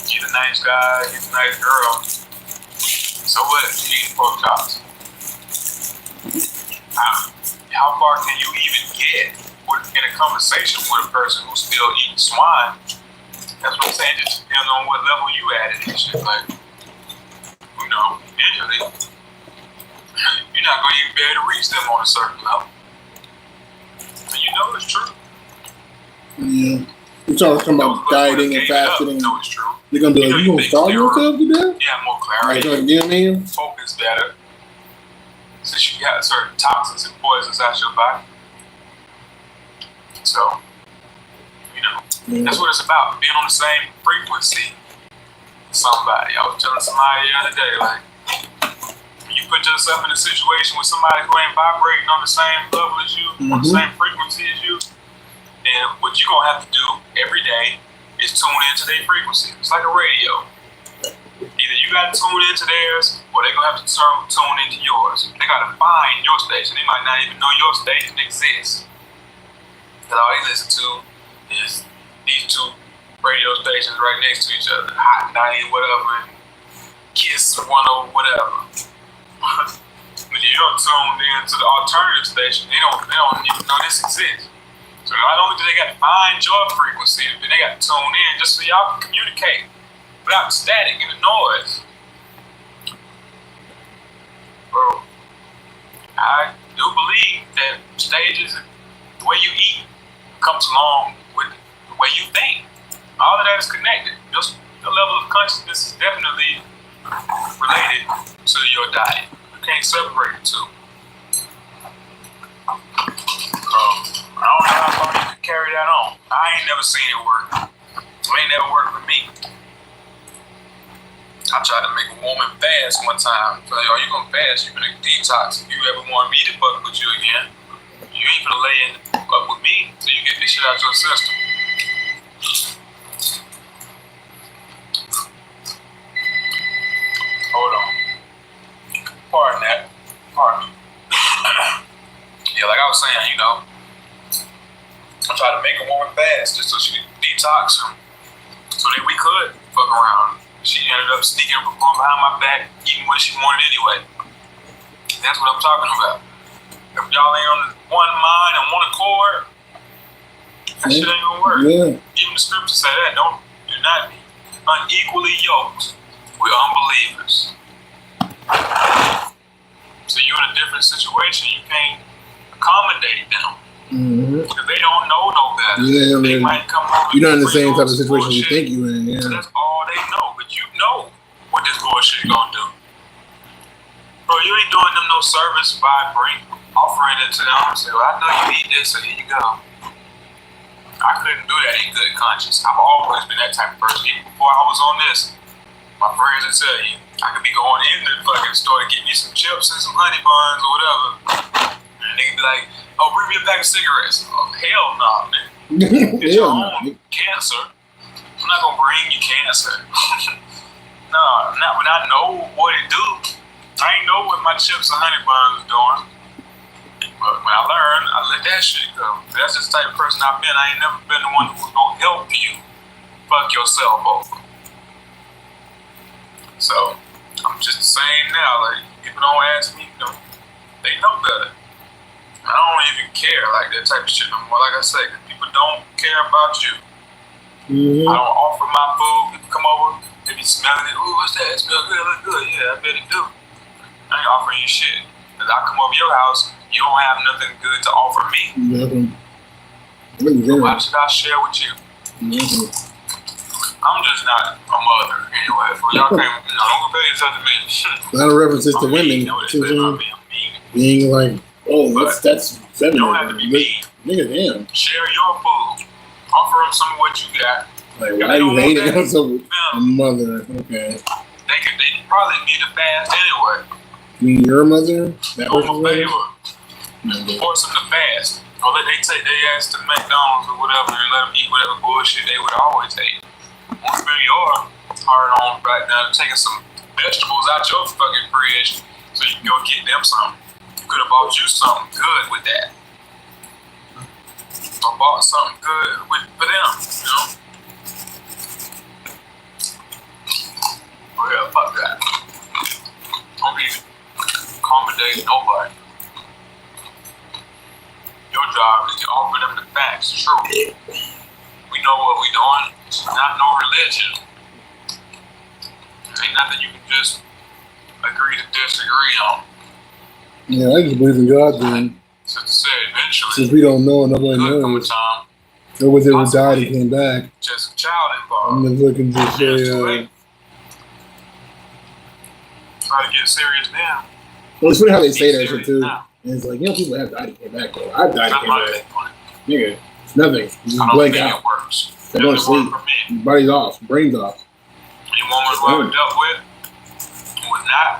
he's a nice guy, he's a nice girl. So what if you eat pork chops? How far can you even get in a conversation with a person who's still eating swine? That's what I'm saying. It just depends on what level you at it and shit. Like, you know, eventually, you're not going to even be able to reach them on a certain level. And you know it's true. Yeah. You're talking about dieting and fasting. No, it's true. They're going to be like, you going to starve yourself to death? Yeah, more clarity. Like, you know what I mean? Focus better. Since you got certain toxins and poisons out your body. So, you know, that's what it's about. Being on the same frequency with somebody. I was telling somebody the other day, like, when you put yourself in a situation with somebody who ain't vibrating on the same level as you, on the same frequency as you, then what you're going to have to do every day is tune into their frequency. It's like a radio. Either you got to tune into theirs, or they're going to have to tune into yours. They got to find your station. They might not even know your station exists. Because all they listen to is these two radio stations right next to each other. Hot 90, whatever, and Kiss 10, whatever. When you're tuned in to the alternative station, they don't even know this exists. So not only do they got to find your frequency, but they got to tune in just so y'all can communicate without the static and the noise. Bro, I do believe that stages and the way you eat comes along with the way you think. All of that is connected. Your level of consciousness is definitely related to your diet. You can't separate the two. I don't know how far you can carry that on. I ain't never seen it work. It ain't never worked for me. I tried to make a woman fast one time. So, are you gonna fast? You gonna detox if you ever want me to fuck with you again. You ain't gonna lay in up with me till you get this shit out your system. Hold on. Pardon that. Pardon me. Yeah, like I was saying, you know, I tried to make a woman fast just so she could detox him, so that we could fuck around. She ended up sneaking up going behind my back, eating what she wanted anyway. That's what I'm talking about. If y'all ain't on one mind and one accord, that shit ain't gonna work. Yeah. Even the scriptures say that. Do not be unequally yoked with unbelievers. So you're in a different situation. You can't accommodate them. Because they don't know no better. Yeah, they might come over. You're not in the same type of situation you think you're in. Yeah. So that's all they know. But you know what this bullshit gonna do. Bro, you ain't doing them no service by offering it to them. Say, well, I know you need this, so here you go. I couldn't do that in good conscience. I've always been that type of person. Even before I was on this, my friends would tell you, I could be going in the fucking store to get me some chips and some honey buns or whatever. And they could be like, oh, bring me a pack of cigarettes. Oh, hell no, man. It's your own cancer. I'm not gonna bring you cancer. No, not when I know what it do. I ain't know what my chips and honey buns was doing. But when I learned, I let that shit go. That's just the type of person I've been. I ain't never been the one who's gonna help you fuck yourself over. So, I'm just the same now. Like, people don't ask me, they know better. I don't even care like that type of shit no more. Like I say, people don't care about you. I don't offer my food. People come over, they be smelling it. Ooh, what's that? It smells good. It look good. Yeah, I bet it do. I ain't offering you shit. Cause I come over your house, you don't have nothing good to offer me. So why should I share with you? I'm just not a mother anyway. So y'all can't, don't compare yourself to me. A lot of references to women. Being like, oh, that's feminine. You don't have to be mean. Nigga, damn. Share your food. Offer them some of what you got. Like, why you hating on some mother? Okay. They probably need a fast anyway. You mean your mother? That was a favor. Force them to fast. Or let they take their ass to McDonald's or whatever and let them eat whatever bullshit they would always eat. Once you're hard on right now, taking some vegetables out your fucking fridge so you can go get them something. You could have bought you something good with that. Or bought something good for them, you know? Oh yeah, fuck that. Don't be accommodating nobody. Your job is to offer them the facts, true. We know what we doing. It's not no religion. Ain't nothing you can just agree to disagree on. Yeah, I just believe in God then. Since eventually, since we don't know, nobody knows. Or was it died and came back? Just a child involved. I'm just looking to say, try to get serious now. Well, it's funny how they say that shit too. And it's like, people have died and came back. Though. I've died and came back. Nigga, it's nothing. You just blank out. It works. They don't sleep. Body's off. Brain's off. Any woman who I've dealt with who was not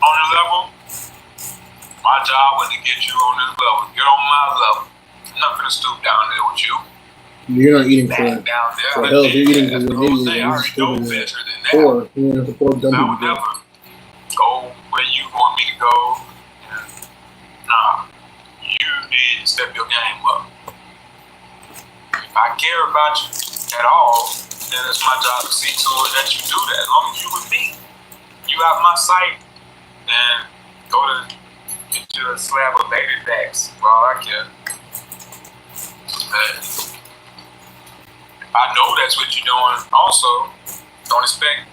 on the level, my job was to get you on this level. Get on my level. I'm not gonna stoop down there with you. You're not eating for health. You're eating for what they already know better than that. Or you have to pour dumb I would never go where you want me to go. Nah, you need to step your game up. If I care about you at all, then it's my job to see to it that you do that. As long as you with me, you have my sight, then go to get you a slab of baby backs for all I care. But if I know that's what you're doing, also, don't expect,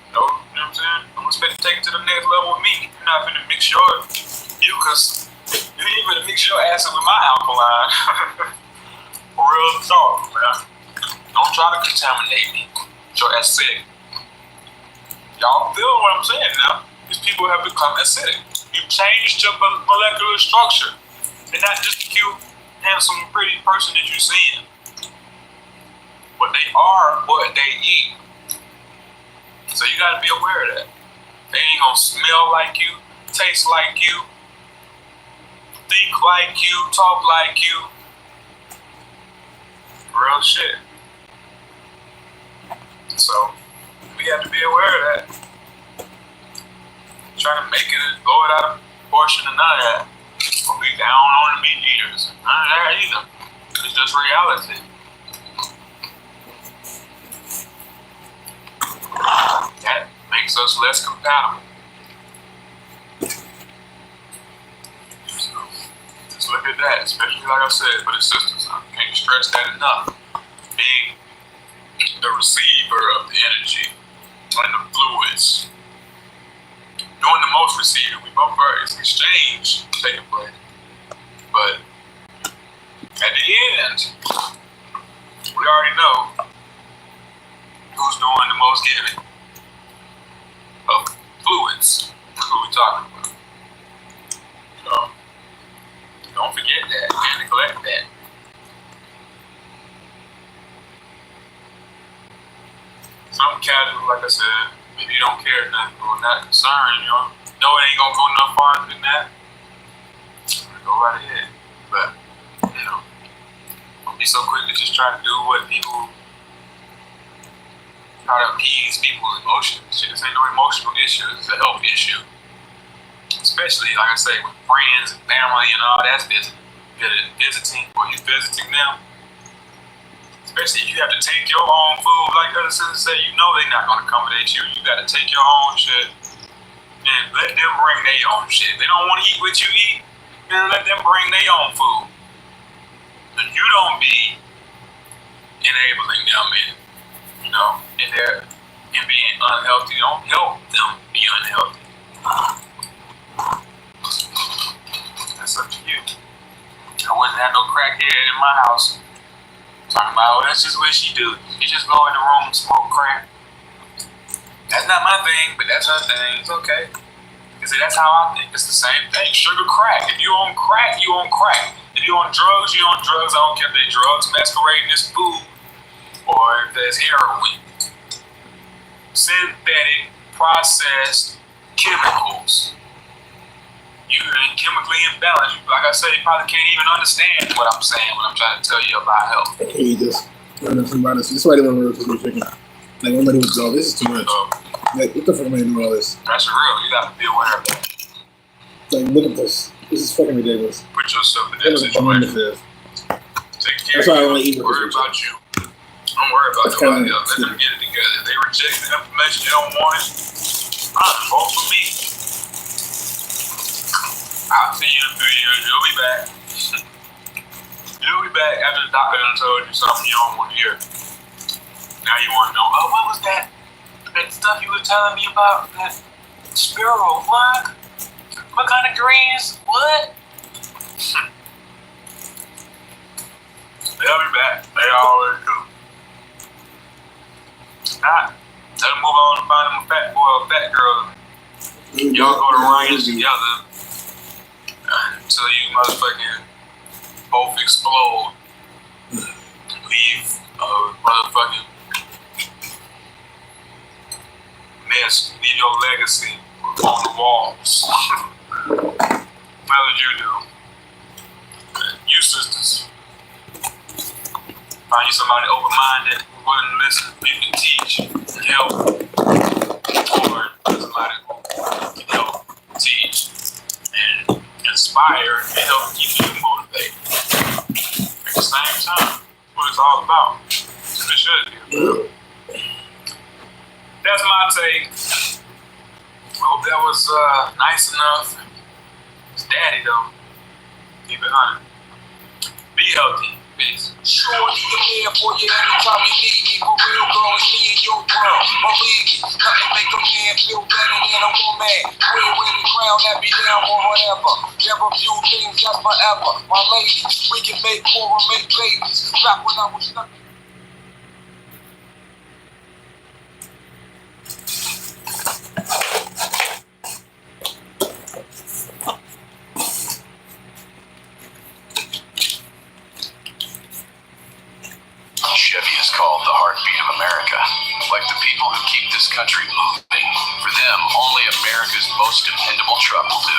you know what I'm saying? Don't expect to take it to the next level with me. You're not going to mix your mucus. You ain't going to mix your acid with my alkaline. For real talk, man. Don't try to contaminate me. Your acidic. Y'all feel what I'm saying now? These people have become acidic. You've changed your molecular structure. They're not just a cute, handsome, pretty person that you're seeing. But they are what they eat. So you gotta be aware of that. They ain't gonna smell like you, taste like you, think like you, talk like you. Real shit. So we have to be aware of that. Trying to make it and blow it out of proportion and none of that. Or be down on the meat eaters. None of that either. It's just reality. That makes us less compatible. So, just look at that, especially like I said, for the sisters. I can't stress that enough. Being the receiver of the energy and the fluids. Doing the most receiving. We both are exchange taking place. But at the end, we already know who's doing the most giving of fluids. That's who we're talking about. So don't forget that and neglect that. Some casual, like I said, if you don't care nothing or not concerned, you know it ain't gonna go no farther than that. Go right ahead. But, don't be so quick to just try to do what people try to appease people's emotions. Shit, this ain't no emotional issue, it's a health issue. Especially, like I say, with friends and family and all that's visiting, or you visiting them. Especially if you have to take your own food, like other sisters say, they're not gonna accommodate you. You gotta take your own shit and let them bring their own shit. They don't wanna eat what you eat, then let them bring their own food. And you don't be enabling them in being unhealthy. Don't help them be unhealthy. That's up to you. I wouldn't have no crackhead in my house Talking about, oh, that's just what she do. She just go in the room and smoke crack. That's not my thing, but that's her thing. It's okay. You see, that's how I think. It's the same thing. Sugar crack. If you on crack, you on crack. If you on drugs, you on drugs. I don't care if they drugs masquerading as food or if there's heroin. Synthetic, processed chemicals. You ain't chemically imbalanced. Like I said, you probably can't even understand what I'm saying when I'm trying to tell you about health. I can't eat this. This is why they want to roast this chicken. Like, one lady was all this is too much. Like, what the fuck am I doing all this? That's real. You gotta be aware of that. Like, look at this. This is fucking ridiculous. Put yourself in that situation. Take care That's why I of don't you. eat with Worry this. about you. Don't worry about nobody else. Let them get it together. If they reject the information, they don't want it. Vote for me. I'll see you in a few years. You'll be back. You'll be back after the doctor done told you something you don't want to hear. Now you want to know, oh, what was that? That stuff you were telling me about? That sparrow, what? What kind of greens? What? They'll be back. They always do. Not. Let them move on and find them a fat boy or a fat girl. Y'all go to Ryan's together until you motherfucking both explode. Leave a motherfucking mess. Leave your legacy on the walls. What did you do? You sisters. Find you somebody open-minded who wouldn't listen. You can teach and help. Or somebody who can help teach and inspire and help keep you motivated. At the same time, that's what it's all about. That's what it should be. That's my take. I hope that was nice enough. It's daddy though. Keep it 100. Be healthy. Peace. Sure, you can hear for you anytime you need me. For real, girl, it's me in your world. Believe me, nothing make a man feel better than a woman. We're with the crown that be down or whatever. Never few things just forever. My lady, we can make more and make babies. Back when I was stuck. Chevy is called the heartbeat of America, like the people who keep this country moving. For them, only America's most dependable truck will do.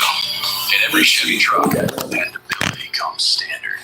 In every Chevy truck, dependability comes standard.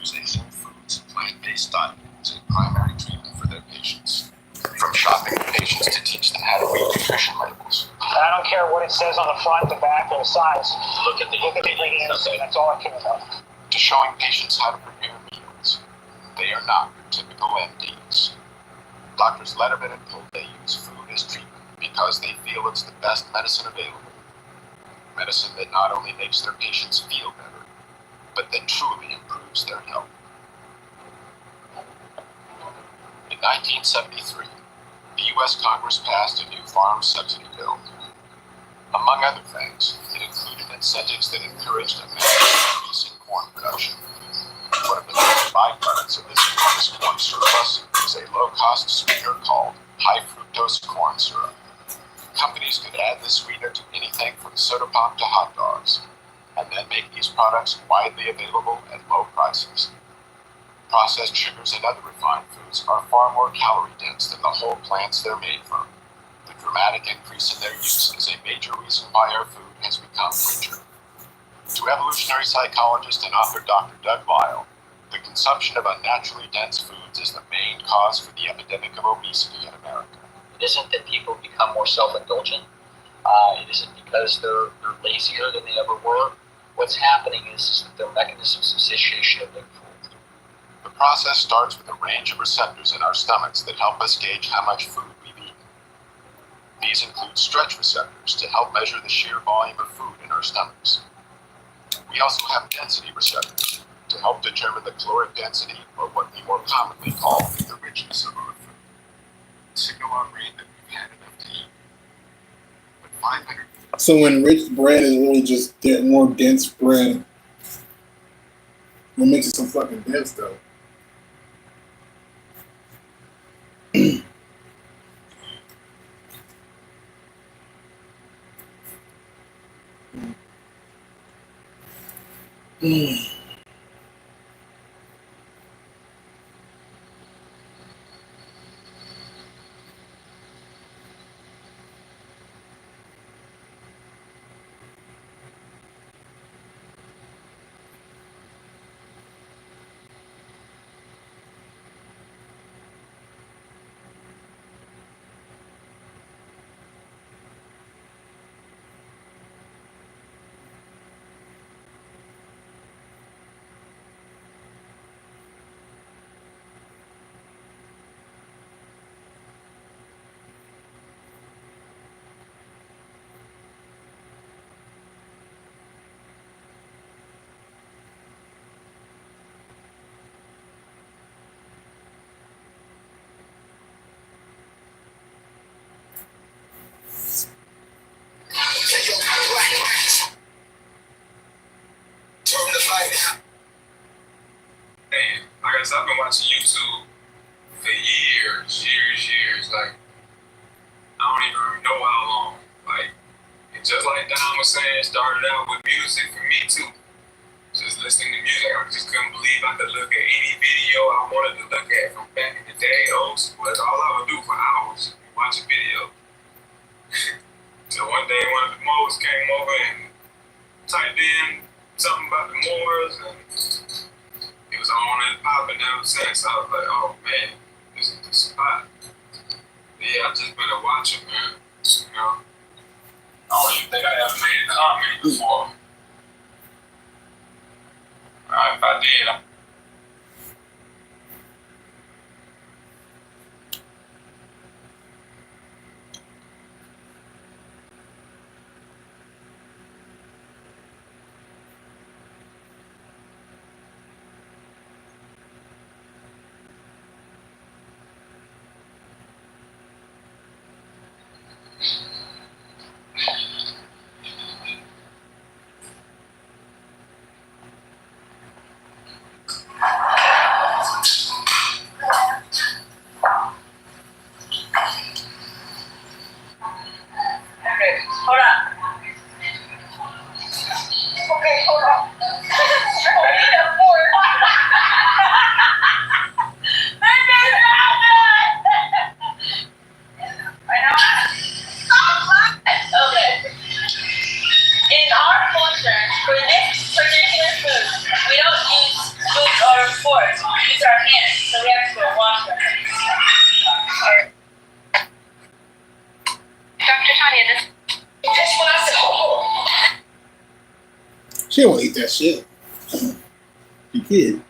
Using whole foods and plant-based diet as a primary treatment for their patients. From shopping patients to teach them how to read nutrition labels. I don't care what it says on the front, the back, or the sides. Look at the ingredients. That's all I care about. To showing patients how to prepare meals. They are not typical MDs. Doctors Letterman and Pillay use food as treatment because they feel it's the best medicine available. Medicine that not only makes their patients feel better, but that truly improves their health. In 1973, the U.S. Congress passed a new farm subsidy bill. Among other things, it included incentives that encouraged a massive increase in corn production. One of the major byproducts of this enormous corn surplus is a low-cost sweetener called high-fructose corn syrup. Companies could add this sweetener to anything from soda pop to hot dogs, and then make these products widely available at low prices. Processed sugars and other refined foods are far more calorie-dense than the whole plants they're made from. The dramatic increase in their use is a major reason why our food has become richer. To evolutionary psychologist and author Dr. Doug Lisle, the consumption of unnaturally dense foods is the main cause for the epidemic of obesity in America. It isn't that people become more self-indulgent. It isn't because they're lazier than they ever were. What's happening is that their mechanisms of satiation have been fooled. The process starts with a range of receptors in our stomachs that help us gauge how much food we've eaten. These include stretch receptors to help measure the sheer volume of food in our stomachs. We also have density receptors to help determine the caloric density, or what we more commonly call the richness of our food. Signal our brain that we've had enough to eat. But 500. So enriched bread is really just more dense bread. What makes it so fucking dense though? And like I said, I've been watching YouTube for years. Like, I don't even know how long. Like, and just like Don was saying, it started out with music for me too. Just listening to music, I just couldn't believe I could look at any video I wanted to look at from back in the day. Old school. That's all I would do for hours, watch a video. So one day, one of the Moors came over and typed in something about the Moors, and it was on and popping ever since. I was like, oh man, this is the spot. Yeah, I've just been a watcher, man. You know, I don't even think I ever made a comment before. If I did, Dr. Tanya, this She don't eat that shit. She kid.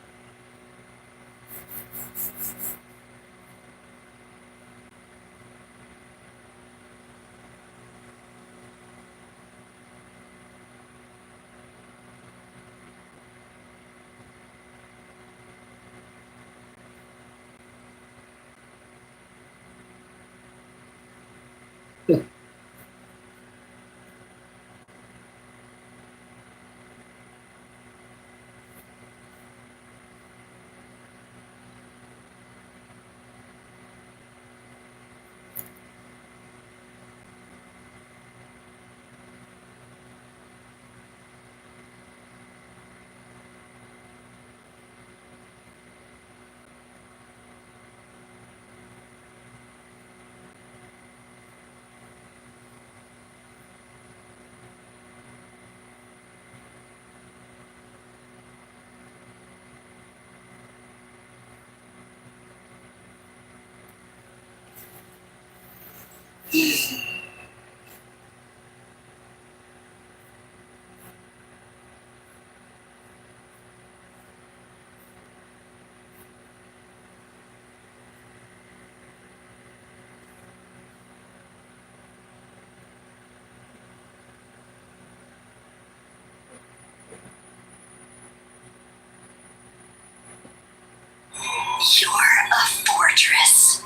You're a fortress.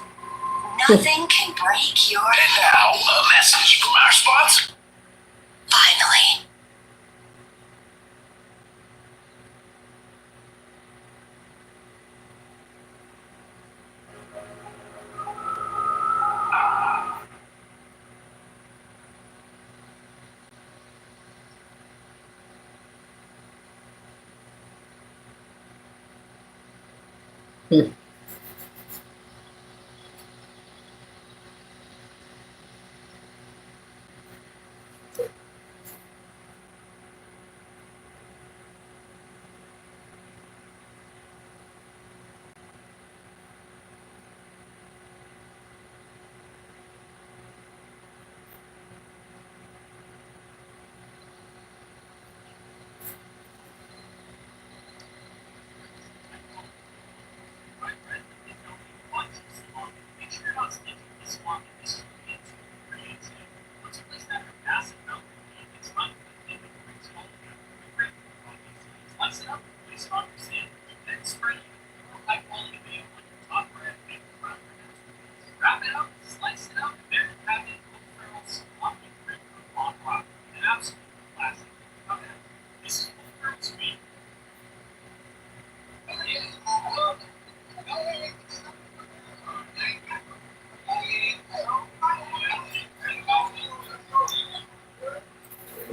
Nothing can break your... And now, a message from our sponsor. Finally.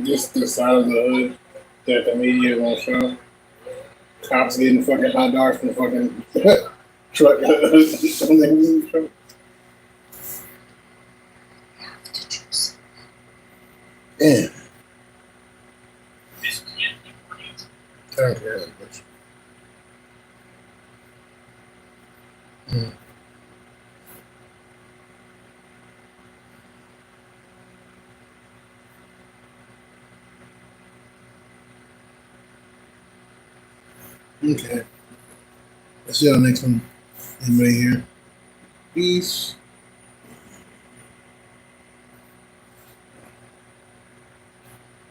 Just the side of the hood that the media won't show. Cops getting fucking hot dogs from the fucking truck. Damn. Okay. Let's see you on the next one. Anybody here? Peace.